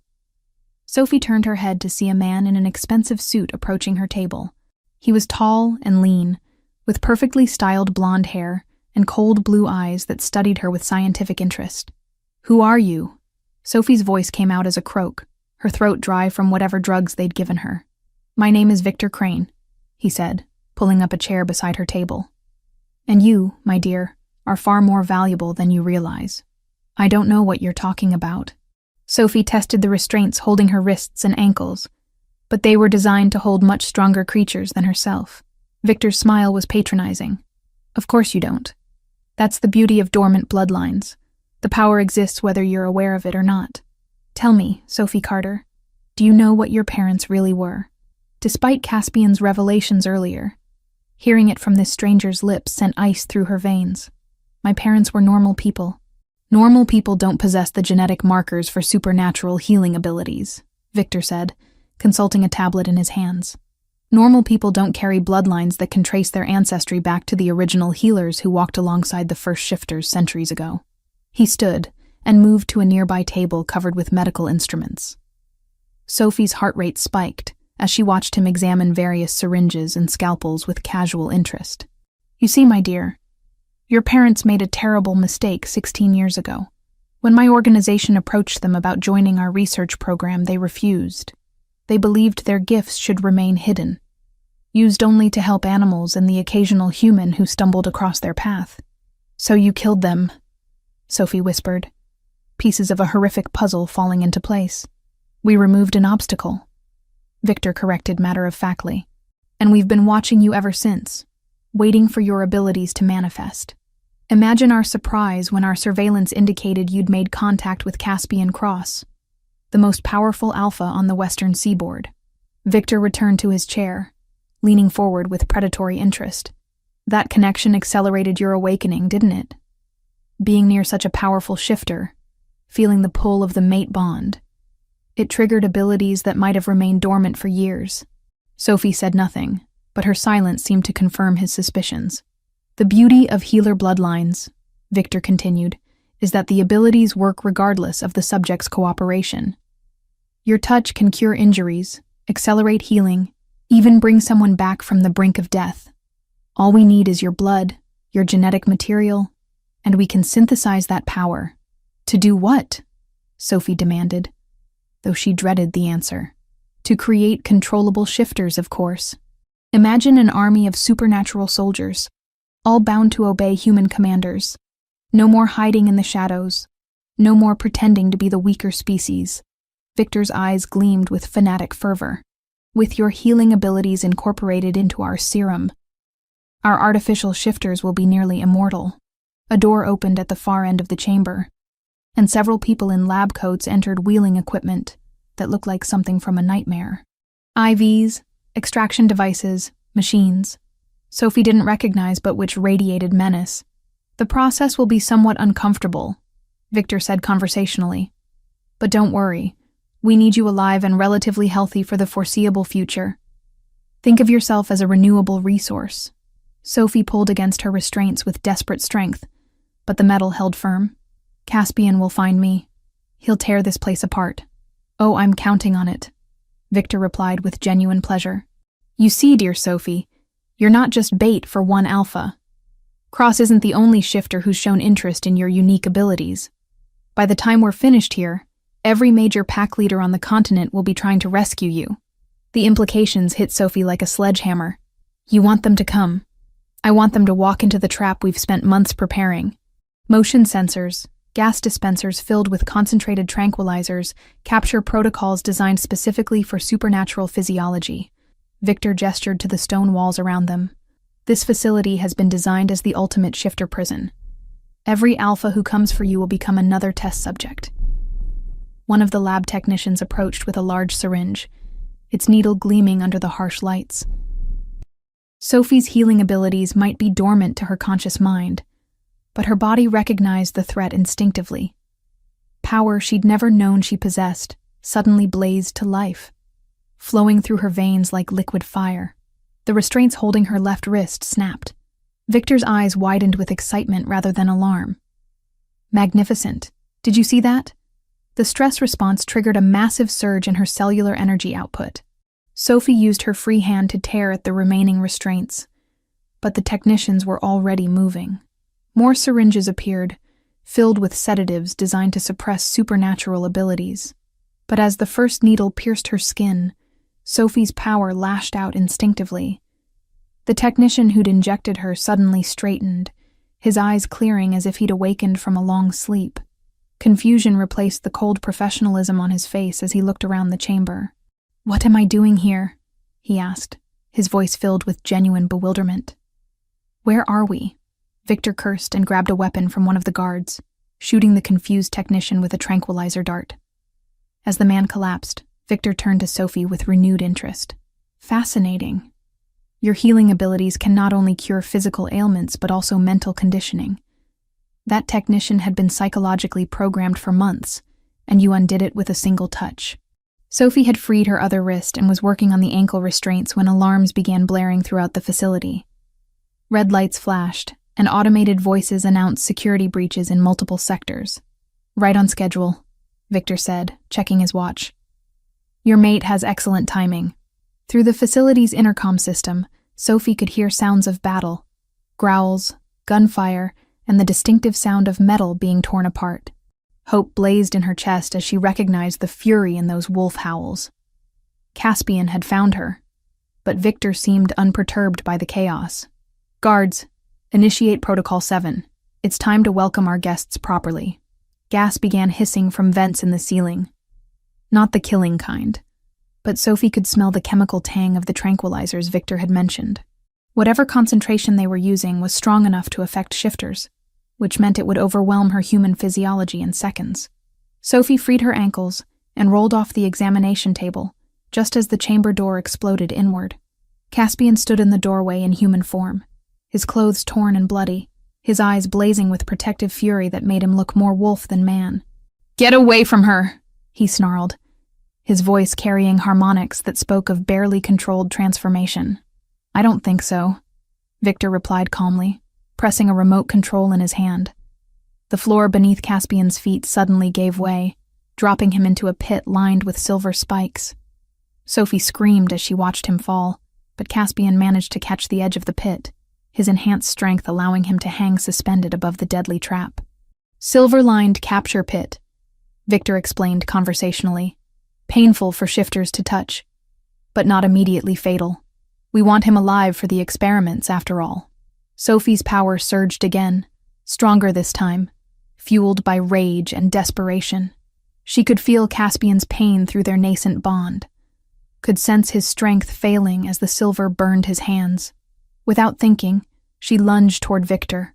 Sophie turned her head to see a man in an expensive suit approaching her table. He was tall and lean, with perfectly styled blonde hair and cold blue eyes that studied her with scientific interest. "Who are you?" Sophie's voice came out as a croak, her throat dry from whatever drugs they'd given her. "My name is Victor Crane," he said, pulling up a chair beside her table. "And you, my dear, are far more valuable than you realize." "I don't know what you're talking about." Sophie tested the restraints holding her wrists and ankles, but they were designed to hold much stronger creatures than herself. Victor's smile was patronizing. "Of course you don't. That's the beauty of dormant bloodlines. The power exists whether you're aware of it or not. Tell me, Sophie Carter, do you know what your parents really were?" Despite Caspian's revelations earlier, hearing it from this stranger's lips sent ice through her veins. "My parents were normal people." "Normal people don't possess the genetic markers for supernatural healing abilities," Victor said, consulting a tablet in his hands. "Normal people don't carry bloodlines that can trace their ancestry back to the original healers who walked alongside the first shifters centuries ago." He stood and moved to a nearby table covered with medical instruments. Sophie's heart rate spiked as she watched him examine various syringes and scalpels with casual interest. "You see, my dear, your parents made a terrible mistake 16 years ago. When my organization approached them about joining our research program, they refused. They believed their gifts should remain hidden, used only to help animals and the occasional human who stumbled across their path. So you killed them," Sophie whispered, pieces of a horrific puzzle falling into place. "We removed an obstacle," Victor corrected matter-of-factly, "and we've been watching you ever since, waiting for your abilities to manifest. Imagine our surprise when our surveillance indicated you'd made contact with Caspian Cross, the most powerful alpha on the western seaboard." Victor returned to his chair, leaning forward with predatory interest. "That connection accelerated your awakening, didn't it? Being near such a powerful shifter, feeling the pull of the mate bond. It triggered abilities that might have remained dormant for years." Sophie said nothing, but her silence seemed to confirm his suspicions. "The beauty of healer bloodlines," Victor continued, "is that the abilities work regardless of the subject's cooperation. Your touch can cure injuries, accelerate healing, even bring someone back from the brink of death. All we need is your blood, your genetic material, and we can synthesize that power." "To do what?" Sophie demanded, though she dreaded the answer. "To create controllable shifters, of course. Imagine an army of supernatural soldiers, all bound to obey human commanders. No more hiding in the shadows, no more pretending to be the weaker species." Victor's eyes gleamed with fanatic fervor. "With your healing abilities incorporated into our serum, our artificial shifters will be nearly immortal. A door opened at the far end of the chamber, and several people in lab coats entered wheeling equipment that looked like something from a nightmare. IVs, extraction devices, machines. Sophie didn't recognize but which radiated menace. "The process will be somewhat uncomfortable," Victor said conversationally. "But don't worry, we need you alive and relatively healthy for the foreseeable future. Think of yourself as a renewable resource." Sophie pulled against her restraints with desperate strength, but the metal held firm. "Caspian will find me. He'll tear this place apart." "Oh, I'm counting on it," Victor replied with genuine pleasure. "You see, dear Sophie, you're not just bait for one alpha. Cross isn't the only shifter who's shown interest in your unique abilities. By the time we're finished here, every major pack leader on the continent will be trying to rescue you." The implications hit Sophie like a sledgehammer. "You want them to come. I want them to walk into the trap we've spent months preparing. Motion sensors, gas dispensers filled with concentrated tranquilizers, capture protocols designed specifically for supernatural physiology." Victor gestured to the stone walls around them. "This facility has been designed as the ultimate shifter prison. Every alpha who comes for you will become another test subject." One of the lab technicians approached with a large syringe, its needle gleaming under the harsh lights. Sophie's healing abilities might be dormant to her conscious mind, but her body recognized the threat instinctively. Power she'd never known she possessed suddenly blazed to life, flowing through her veins like liquid fire. The restraints holding her left wrist snapped. Victor's eyes widened with excitement rather than alarm. "Magnificent. Did you see that?" The stress response triggered a massive surge in her cellular energy output. Sophie used her free hand to tear at the remaining restraints, but the technicians were already moving. More syringes appeared, filled with sedatives designed to suppress supernatural abilities. But as the first needle pierced her skin, Sophie's power lashed out instinctively. The technician who'd injected her suddenly straightened, his eyes clearing as if he'd awakened from a long sleep. Confusion replaced the cold professionalism on his face as he looked around the chamber. "What am I doing here?" he asked, his voice filled with genuine bewilderment. "Where are we?" Victor cursed and grabbed a weapon from one of the guards, shooting the confused technician with a tranquilizer dart. As the man collapsed, Victor turned to Sophie with renewed interest. "Fascinating. Your healing abilities can not only cure physical ailments but also mental conditioning. That technician had been psychologically programmed for months, and you undid it with a single touch." Sophie had freed her other wrist and was working on the ankle restraints when alarms began blaring throughout the facility. Red lights flashed, and automated voices announced security breaches in multiple sectors. "Right on schedule," Victor said, checking his watch. "Your mate has excellent timing." Through the facility's intercom system, Sophie could hear sounds of battle, growls, gunfire, and the distinctive sound of metal being torn apart. Hope blazed in her chest as she recognized the fury in those wolf howls. Caspian had found her, but Victor seemed unperturbed by the chaos. "Guards, initiate Protocol 7. It's time to welcome our guests properly." Gas began hissing from vents in the ceiling. Not the killing kind, but Sophie could smell the chemical tang of the tranquilizers Victor had mentioned. Whatever concentration they were using was strong enough to affect shifters, which meant it would overwhelm her human physiology in seconds. Sophie freed her ankles and rolled off the examination table, just as the chamber door exploded inward. Caspian stood in the doorway in human form, his clothes torn and bloody, his eyes blazing with protective fury that made him look more wolf than man. "Get away from her!" he snarled, his voice carrying harmonics that spoke of barely controlled transformation. "I don't think so," Victor replied calmly, pressing a remote control in his hand. The floor beneath Caspian's feet suddenly gave way, dropping him into a pit lined with silver spikes. Sophie screamed as she watched him fall, but Caspian managed to catch the edge of the pit, his enhanced strength allowing him to hang suspended above the deadly trap. "Silver-lined capture pit," Victor explained conversationally. "Painful for shifters to touch, but not immediately fatal. We want him alive for the experiments, after all." Sophie's power surged again, stronger this time, fueled by rage and desperation. She could feel Caspian's pain through their nascent bond, could sense his strength failing as the silver burned his hands. Without thinking, she lunged toward Victor,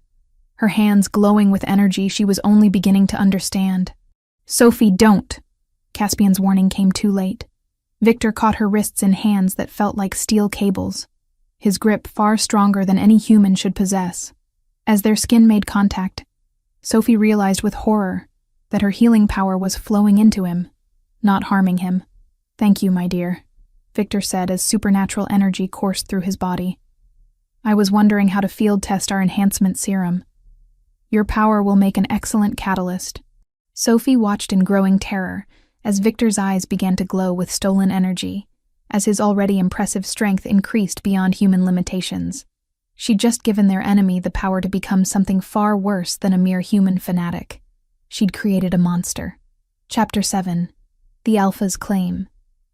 her hands glowing with energy she was only beginning to understand. "Sophie, don't!" Caspian's warning came too late. Victor caught her wrists in hands that felt like steel cables, his grip far stronger than any human should possess. As their skin made contact, Sophie realized with horror that her healing power was flowing into him, not harming him. "Thank you, my dear," Victor said as supernatural energy coursed through his body. "I was wondering how to field test our enhancement serum. Your power will make an excellent catalyst." Sophie watched in growing terror as Victor's eyes began to glow with stolen energy, as his already impressive strength increased beyond human limitations. She'd just given their enemy the power to become something far worse than a mere human fanatic. She'd created a monster. Chapter 7. The Alpha's Claim.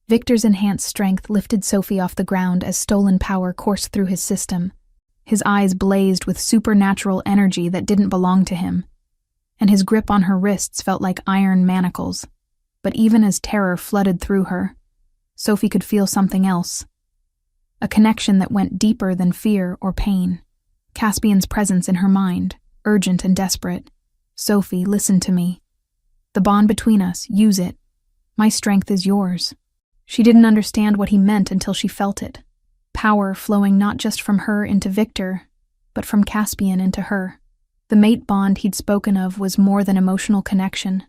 Victor's enhanced strength lifted Sophie off the ground as stolen power coursed through his system. His eyes blazed with supernatural energy that didn't belong to him, and his grip on her wrists felt like iron manacles. But even as terror flooded through her, Sophie could feel something else. A connection that went deeper than fear or pain. Caspian's presence in her mind, urgent and desperate. "Sophie, listen to me. The bond between us, use it. My strength is yours." She didn't understand what he meant until she felt it. Power flowing not just from her into Victor, but from Caspian into her. The mate bond he'd spoken of was more than emotional connection.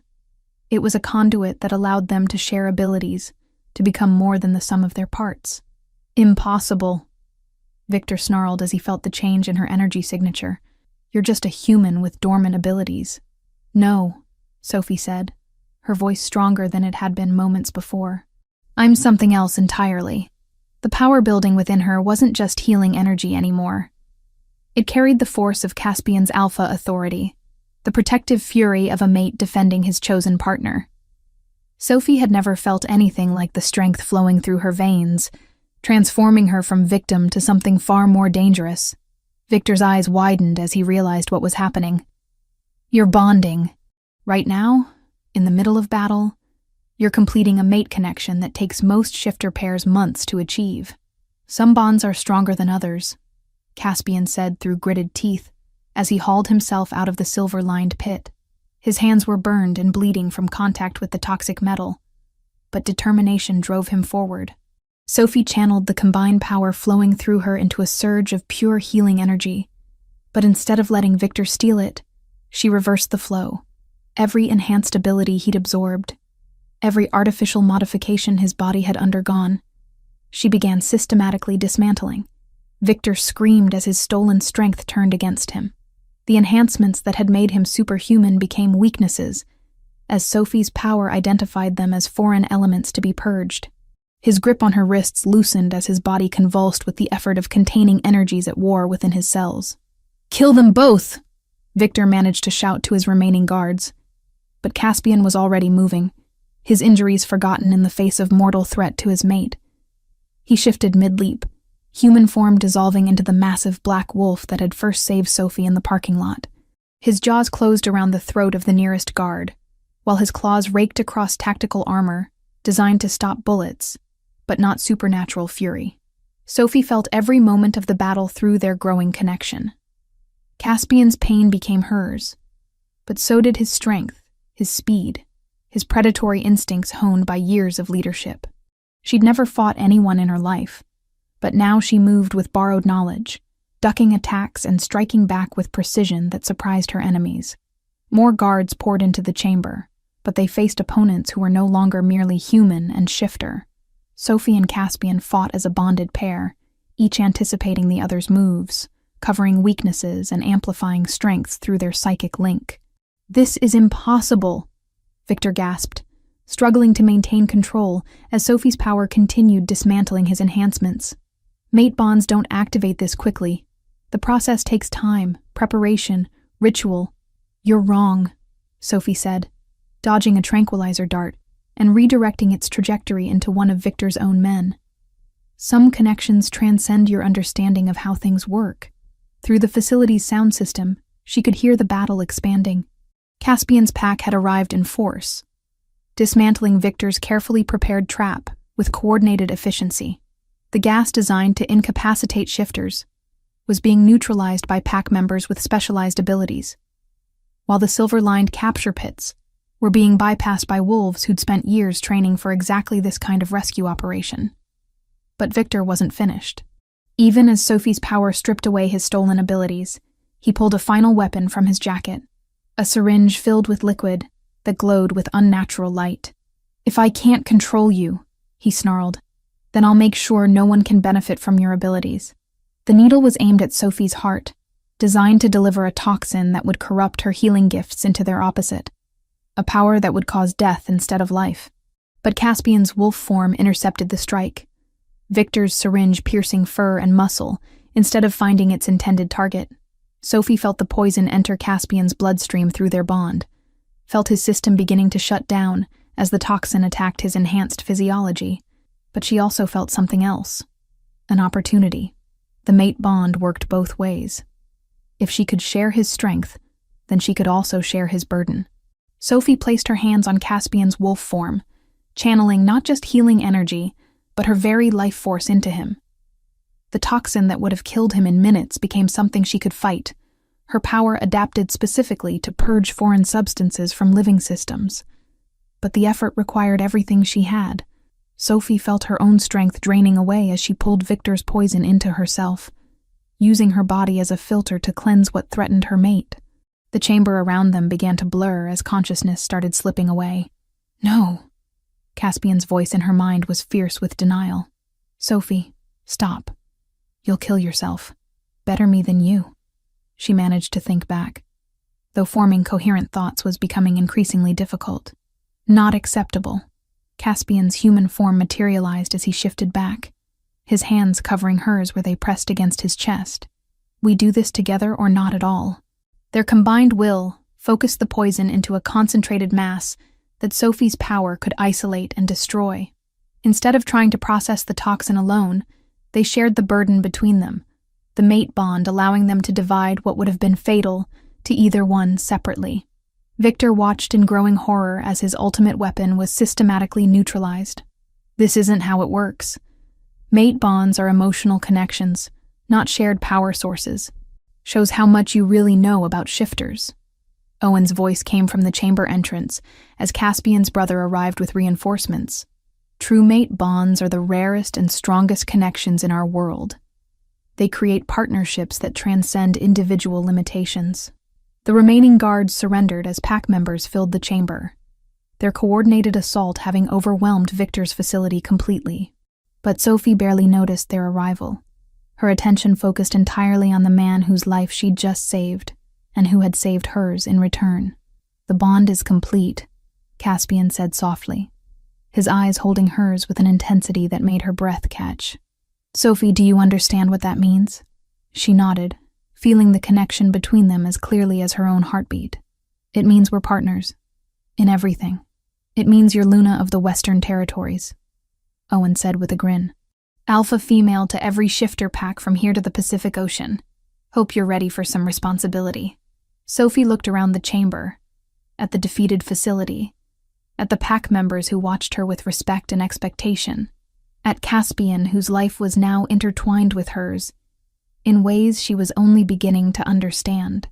It was a conduit that allowed them to share abilities, to become more than the sum of their parts. "Impossible," Victor snarled as he felt the change in her energy signature. "You're just a human with dormant abilities." "No," Sophie said, her voice stronger than it had been moments before. "I'm something else entirely." The power building within her wasn't just healing energy anymore. It carried the force of Caspian's alpha authority, the protective fury of a mate defending his chosen partner. Sophie had never felt anything like the strength flowing through her veins, transforming her from victim to something far more dangerous. Victor's eyes widened as he realized what was happening. "You're bonding. Right now, in the middle of battle, you're completing a mate connection that takes most shifter pairs months to achieve. Some bonds are stronger than others," Caspian said through gritted teeth, as he hauled himself out of the silver-lined pit. His hands were burned and bleeding from contact with the toxic metal, but determination drove him forward. Sophie channeled the combined power flowing through her into a surge of pure healing energy, but instead of letting Victor steal it, she reversed the flow. Every enhanced ability he'd absorbed, every artificial modification his body had undergone, she began systematically dismantling. Victor screamed as his stolen strength turned against him. The enhancements that had made him superhuman became weaknesses, as Sophie's power identified them as foreign elements to be purged. His grip on her wrists loosened as his body convulsed with the effort of containing energies at war within his cells. "Kill them both!" Victor managed to shout to his remaining guards. But Caspian was already moving, his injuries forgotten in the face of mortal threat to his mate. He shifted mid-leap, human form dissolving into the massive black wolf that had first saved Sophie in the parking lot. His jaws closed around the throat of the nearest guard, while his claws raked across tactical armor, designed to stop bullets, but not supernatural fury. Sophie felt every moment of the battle through their growing connection. Caspian's pain became hers, but so did his strength, his speed, his predatory instincts honed by years of leadership. She'd never fought anyone in her life, but now she moved with borrowed knowledge, ducking attacks and striking back with precision that surprised her enemies. More guards poured into the chamber, but they faced opponents who were no longer merely human and shifter. Sophie and Caspian fought as a bonded pair, each anticipating the other's moves, covering weaknesses and amplifying strengths through their psychic link. "This is impossible," Victor gasped, struggling to maintain control as Sophie's power continued dismantling his enhancements. "Mate bonds don't activate this quickly. The process takes time, preparation, ritual." "You're wrong," Sophie said, dodging a tranquilizer dart and redirecting its trajectory into one of Victor's own men. "Some connections transcend your understanding of how things work." Through the facility's sound system, she could hear the battle expanding. Caspian's pack had arrived in force, dismantling Victor's carefully prepared trap with coordinated efficiency. The gas designed to incapacitate shifters, was being neutralized by pack members with specialized abilities, while the silver-lined capture pits were being bypassed by wolves who'd spent years training for exactly this kind of rescue operation. But Victor wasn't finished. Even as Sophie's power stripped away his stolen abilities, he pulled a final weapon from his jacket, a syringe filled with liquid that glowed with unnatural light. "If I can't control you," he snarled, "then I'll make sure no one can benefit from your abilities." The needle was aimed at Sophie's heart, designed to deliver a toxin that would corrupt her healing gifts into their opposite, a power that would cause death instead of life. But Caspian's wolf form intercepted the strike, Victor's syringe piercing fur and muscle instead of finding its intended target. Sophie felt the poison enter Caspian's bloodstream through their bond, felt his system beginning to shut down as the toxin attacked his enhanced physiology. But she also felt something else, an opportunity. The mate bond worked both ways. If she could share his strength, then she could also share his burden. Sophie placed her hands on Caspian's wolf form, channeling not just healing energy, but her very life force into him. The toxin that would have killed him in minutes became something she could fight, her power adapted specifically to purge foreign substances from living systems. But the effort required everything she had. Sophie felt her own strength draining away as she pulled Victor's poison into herself, using her body as a filter to cleanse what threatened her mate. The chamber around them began to blur as consciousness started slipping away. "No." Caspian's voice in her mind was fierce with denial. "Sophie, stop. You'll kill yourself. Better me than you." She managed to think back, though forming coherent thoughts was becoming increasingly difficult. Not acceptable. Caspian's human form materialized as he shifted back, his hands covering hers where they pressed against his chest. "We do this together or not at all." Their combined will focused the poison into a concentrated mass that Sophie's power could isolate and destroy. Instead of trying to process the toxin alone, they shared the burden between them, the mate bond allowing them to divide what would have been fatal to either one separately. Victor watched in growing horror as his ultimate weapon was systematically neutralized. This isn't how it works. Mate bonds are emotional connections, not shared power sources. Shows how much you really know about shifters. Owen's voice came from the chamber entrance as Caspian's brother arrived with reinforcements. True mate bonds are the rarest and strongest connections in our world. They create partnerships that transcend individual limitations. The remaining guards surrendered as pack members filled the chamber, their coordinated assault having overwhelmed Victor's facility completely. But Sophie barely noticed their arrival. Her attention focused entirely on the man whose life she'd just saved, and who had saved hers in return. "The bond is complete," Caspian said softly, his eyes holding hers with an intensity that made her breath catch. "Sophie, do you understand what that means?" She nodded, feeling the connection between them as clearly as her own heartbeat. "It means we're partners. In everything. It means you're Luna of the Western Territories," Owen said with a grin. "Alpha female to every shifter pack from here to the Pacific Ocean. Hope you're ready for some responsibility." Sophie looked around the chamber, at the defeated facility, at the pack members who watched her with respect and expectation, at Caspian whose life was now intertwined with hers, in ways she was only beginning to understand.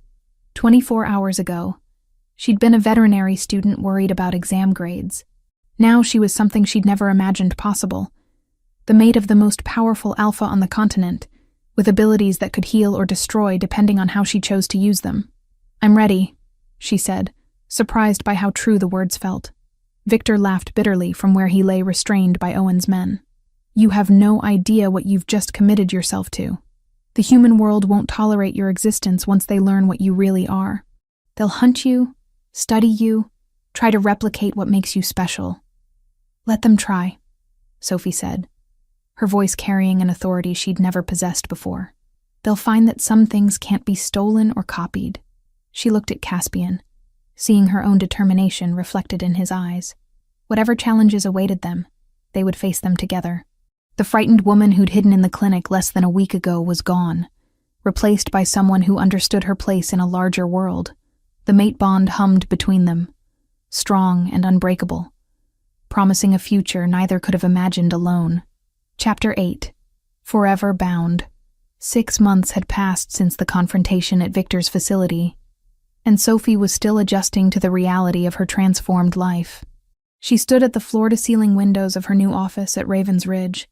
24 hours ago, she'd been a veterinary student worried about exam grades. Now she was something she'd never imagined possible, the mate of the most powerful alpha on the continent, with abilities that could heal or destroy depending on how she chose to use them. "I'm ready," she said, surprised by how true the words felt. Victor laughed bitterly from where he lay restrained by Owen's men. "You have no idea what you've just committed yourself to. The human world won't tolerate your existence once they learn what you really are. They'll hunt you, study you, try to replicate what makes you special." "Let them try," Sophie said, her voice carrying an authority she'd never possessed before. "They'll find that some things can't be stolen or copied." She looked at Caspian, seeing her own determination reflected in his eyes. Whatever challenges awaited them, they would face them together. The frightened woman who'd hidden in the clinic less than a week ago was gone, replaced by someone who understood her place in a larger world. The mate bond hummed between them, strong and unbreakable, promising a future neither could have imagined alone. Chapter 8. Forever Bound. 6 months had passed since the confrontation at Victor's facility, and Sophie was still adjusting to the reality of her transformed life. She stood at the floor-to-ceiling windows of her new office at Ravens Ridge,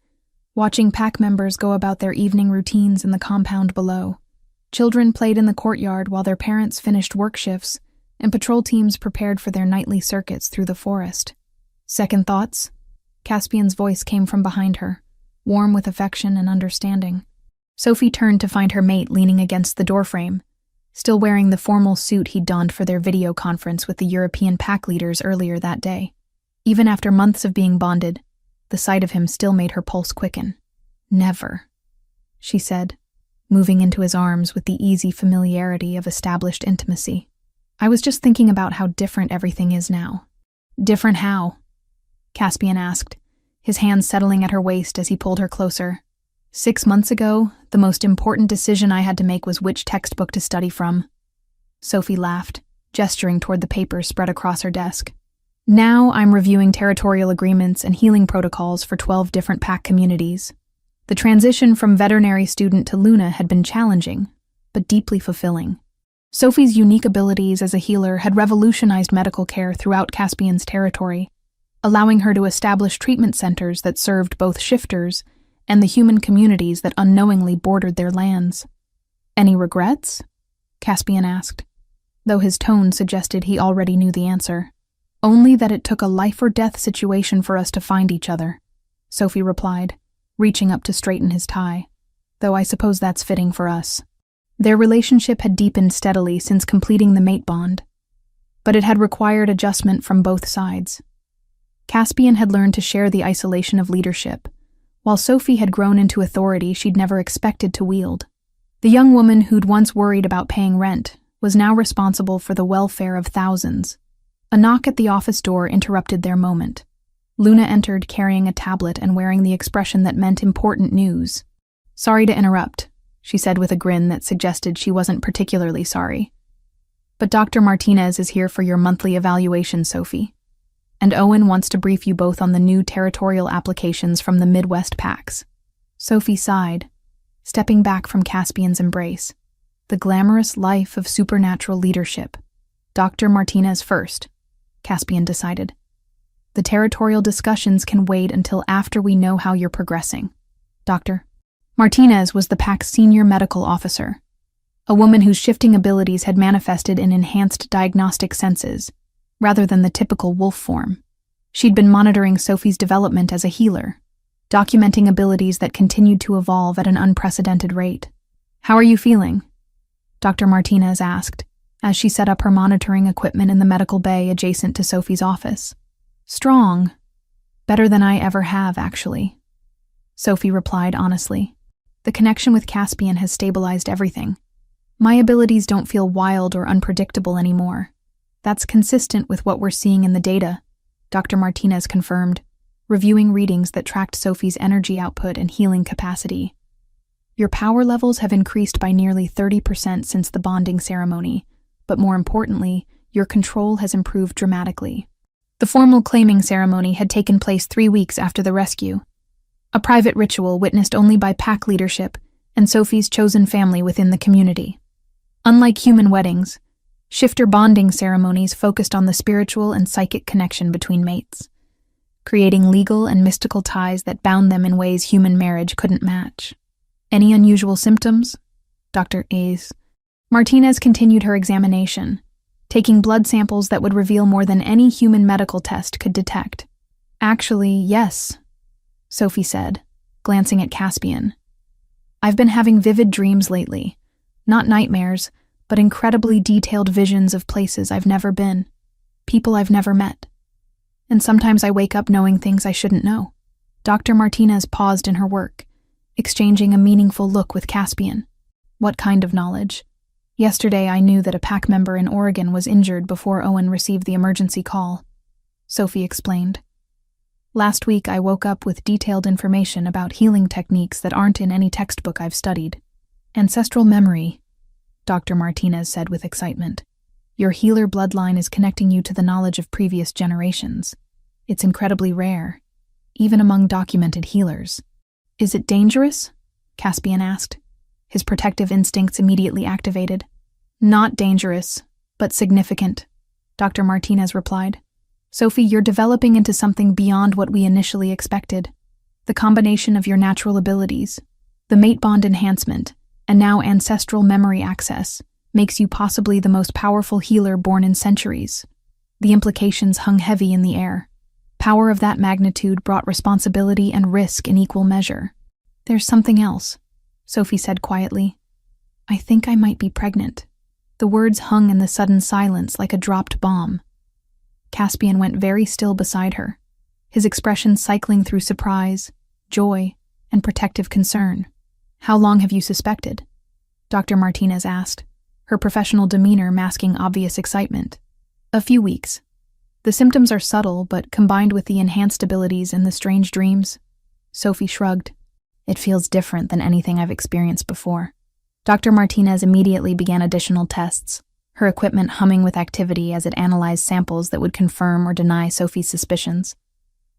watching pack members go about their evening routines in the compound below. Children played in the courtyard while their parents finished work shifts, and patrol teams prepared for their nightly circuits through the forest. "Second thoughts?" Caspian's voice came from behind her, warm with affection and understanding. Sophie turned to find her mate leaning against the doorframe, still wearing the formal suit he'd donned for their video conference with the European pack leaders earlier that day. Even after months of being bonded, the sight of him still made her pulse quicken. "Never," she said, moving into his arms with the easy familiarity of established intimacy. "I was just thinking about how different everything is now." "Different how?" Caspian asked, his hands settling at her waist as he pulled her closer. 6 months ago, the most important decision I had to make was which textbook to study from." Sophie laughed, gesturing toward the papers spread across her desk. "Now I'm reviewing territorial agreements and healing protocols for 12 different pack communities. The transition from veterinary student to Luna had been challenging, but deeply fulfilling. Sophie's unique abilities as a healer had revolutionized medical care throughout Caspian's territory, allowing her to establish treatment centers that served both shifters and the human communities that unknowingly bordered their lands. "Any regrets?" Caspian asked, though his tone suggested he already knew the answer. "Only that it took a life-or-death situation for us to find each other," Sophie replied, reaching up to straighten his tie, "though I suppose that's fitting for us." Their relationship had deepened steadily since completing the mate bond, but it had required adjustment from both sides. Caspian had learned to share the isolation of leadership, while Sophie had grown into authority she'd never expected to wield. The young woman who'd once worried about paying rent was now responsible for the welfare of thousands. A knock at the office door interrupted their moment. Luna entered carrying a tablet and wearing the expression that meant important news. "Sorry to interrupt," she said with a grin that suggested she wasn't particularly sorry. "But Dr. Martinez is here for your monthly evaluation, Sophie. And Owen wants to brief you both on the new territorial applications from the Midwest packs." Sophie sighed, stepping back from Caspian's embrace. The glamorous life of supernatural leadership. Dr. Martinez first, Caspian decided. "The territorial discussions can wait until after we know how you're progressing. Dr. Martinez was the pack's senior medical officer, a woman whose shifting abilities had manifested in enhanced diagnostic senses, rather than the typical wolf form. She'd been monitoring Sophie's development as a healer, documenting abilities that continued to evolve at an unprecedented rate. "How are you feeling?" Dr. Martinez asked, as she set up her monitoring equipment in the medical bay adjacent to Sophie's office. "Strong. Better than I ever have, actually," Sophie replied honestly. "The connection with Caspian has stabilized everything. My abilities don't feel wild or unpredictable anymore. That's consistent with what we're seeing in the data," Dr. Martinez confirmed, reviewing readings that tracked Sophie's energy output and healing capacity. "Your power levels have increased by nearly 30% since the bonding ceremony, but more importantly, your control has improved dramatically." The formal claiming ceremony had taken place 3 weeks after the rescue, a private ritual witnessed only by pack leadership and Sophie's chosen family within the community. Unlike human weddings, shifter bonding ceremonies focused on the spiritual and psychic connection between mates, creating legal and mystical ties that bound them in ways human marriage couldn't match. "Any unusual symptoms?" Dr. A's. Martinez continued her examination, taking blood samples that would reveal more than any human medical test could detect. "Actually, yes," Sophie said, glancing at Caspian. "I've been having vivid dreams lately. Not nightmares, but incredibly detailed visions of places I've never been, people I've never met. And sometimes I wake up knowing things I shouldn't know." Dr. Martinez paused in her work, exchanging a meaningful look with Caspian. "What kind of knowledge?" "Yesterday I knew that a pack member in Oregon was injured before Owen received the emergency call," Sophie explained. "Last week I woke up with detailed information about healing techniques that aren't in any textbook I've studied. Ancestral memory," Dr. Martinez said with excitement. "Your healer bloodline is connecting you to the knowledge of previous generations. It's incredibly rare, even among documented healers." "Is it dangerous?" Caspian asked. His protective instincts immediately activated. "Not dangerous, but significant," Dr. Martinez replied. "Sophie, you're developing into something beyond what we initially expected. The combination of your natural abilities, the mate bond enhancement, and now ancestral memory access makes you possibly the most powerful healer born in centuries." The implications hung heavy in the air. Power of that magnitude brought responsibility and risk in equal measure. "There's something else," Sophie said quietly. "I think I might be pregnant." The words hung in the sudden silence like a dropped bomb. Caspian went very still beside her, his expression cycling through surprise, joy, and protective concern. "How long have you suspected?" Dr. Martinez asked, her professional demeanor masking obvious excitement. "A few weeks. The symptoms are subtle, but combined with the enhanced abilities and the strange dreams." Sophie shrugged. "It feels different than anything I've experienced before." Dr. Martinez immediately began additional tests, her equipment humming with activity as it analyzed samples that would confirm or deny Sophie's suspicions.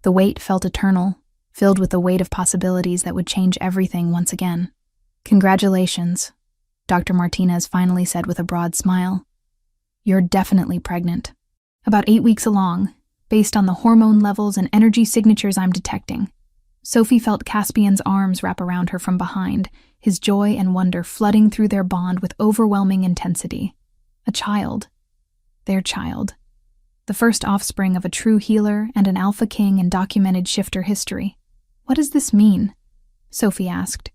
The wait felt eternal, filled with the weight of possibilities that would change everything once again. "Congratulations," Dr. Martinez finally said with a broad smile. "You're definitely pregnant. About 8 weeks along, based on the hormone levels and energy signatures I'm detecting." Sophie felt Caspian's arms wrap around her from behind, his joy and wonder flooding through their bond with overwhelming intensity. A child. Their child. The first offspring of a true healer and an alpha king in documented shifter history. "What does this mean?" Sophie asked,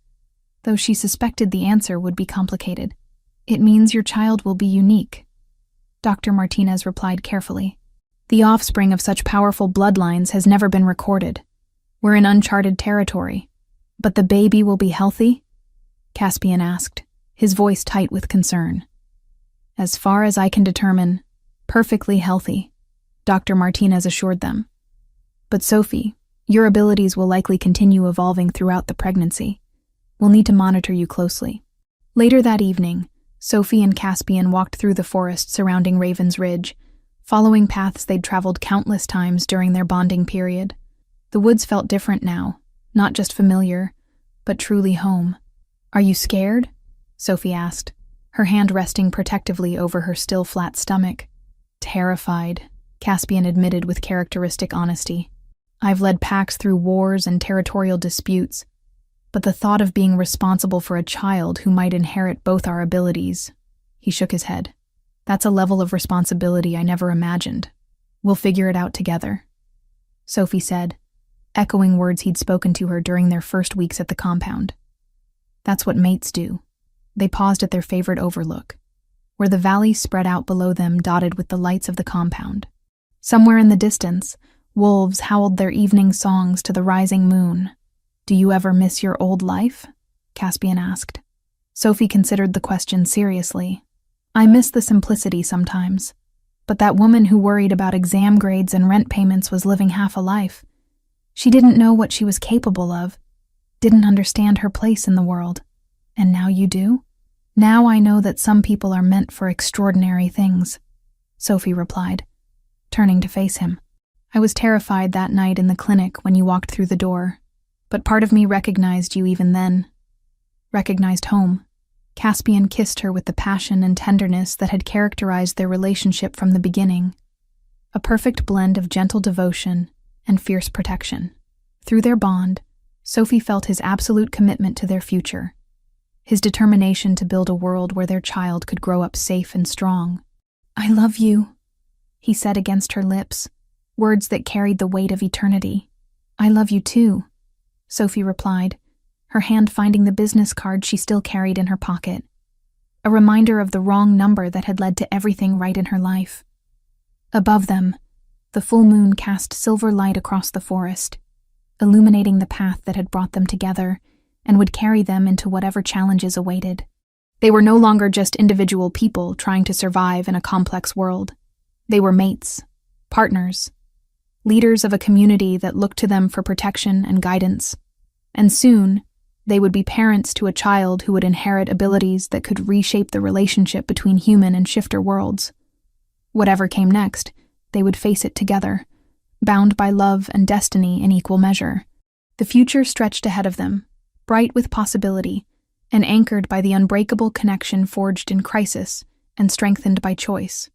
though she suspected the answer would be complicated. "It means your child will be unique," Dr. Martinez replied carefully. "The offspring of such powerful bloodlines has never been recorded. We're in uncharted territory. But the baby will be healthy?" Caspian asked, his voice tight with concern. "As far as I can determine, perfectly healthy," Dr. Martinez assured them. "But Sophie, your abilities will likely continue evolving throughout the pregnancy. We'll need to monitor you closely." Later that evening, Sophie and Caspian walked through the forest surrounding Raven's Ridge, following paths they'd traveled countless times during their bonding period. The woods felt different now, not just familiar, but truly home. "Are you scared?" Sophie asked, her hand resting protectively over her still flat stomach. "Terrified," Caspian admitted with characteristic honesty. "I've led packs through wars and territorial disputes, but the thought of being responsible for a child who might inherit both our abilities..." He shook his head. "That's a level of responsibility I never imagined. We'll figure it out together," Sophie said, echoing words he'd spoken to her during their first weeks at the compound. "That's what mates do." They paused at their favorite overlook, where the valley spread out below them, dotted with the lights of the compound. Somewhere in the distance, wolves howled their evening songs to the rising moon. "Do you ever miss your old life?" Caspian asked. Sophie considered the question seriously. "I miss the simplicity sometimes, but that woman who worried about exam grades and rent payments was living half a life. She didn't know what she was capable of, didn't understand her place in the world. And now you do? Now I know that some people are meant for extraordinary things," Sophie replied, turning to face him. "I was terrified that night in the clinic when you walked through the door, but part of me recognized you even then. Recognized home." Caspian kissed her with the passion and tenderness that had characterized their relationship from the beginning. A perfect blend of gentle devotion and fierce protection. Through their bond, Sophie felt his absolute commitment to their future, his determination to build a world where their child could grow up safe and strong. "I love you," he said against her lips, words that carried the weight of eternity. "I love you too," Sophie replied, her hand finding the business card she still carried in her pocket, a reminder of the wrong number that had led to everything right in her life. Above them, the full moon cast silver light across the forest, illuminating the path that had brought them together and would carry them into whatever challenges awaited. They were no longer just individual people trying to survive in a complex world. They were mates, partners, leaders of a community that looked to them for protection and guidance. And soon, they would be parents to a child who would inherit abilities that could reshape the relationship between human and shifter worlds. Whatever came next, they would face it together, bound by love and destiny in equal measure. The future stretched ahead of them, bright with possibility, and anchored by the unbreakable connection forged in crisis and strengthened by choice.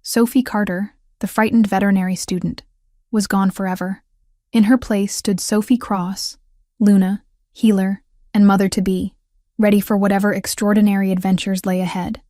Sophie Carter, the frightened veterinary student, was gone forever. In her place stood Sophie Cross, Luna, healer, and mother-to-be, ready for whatever extraordinary adventures lay ahead.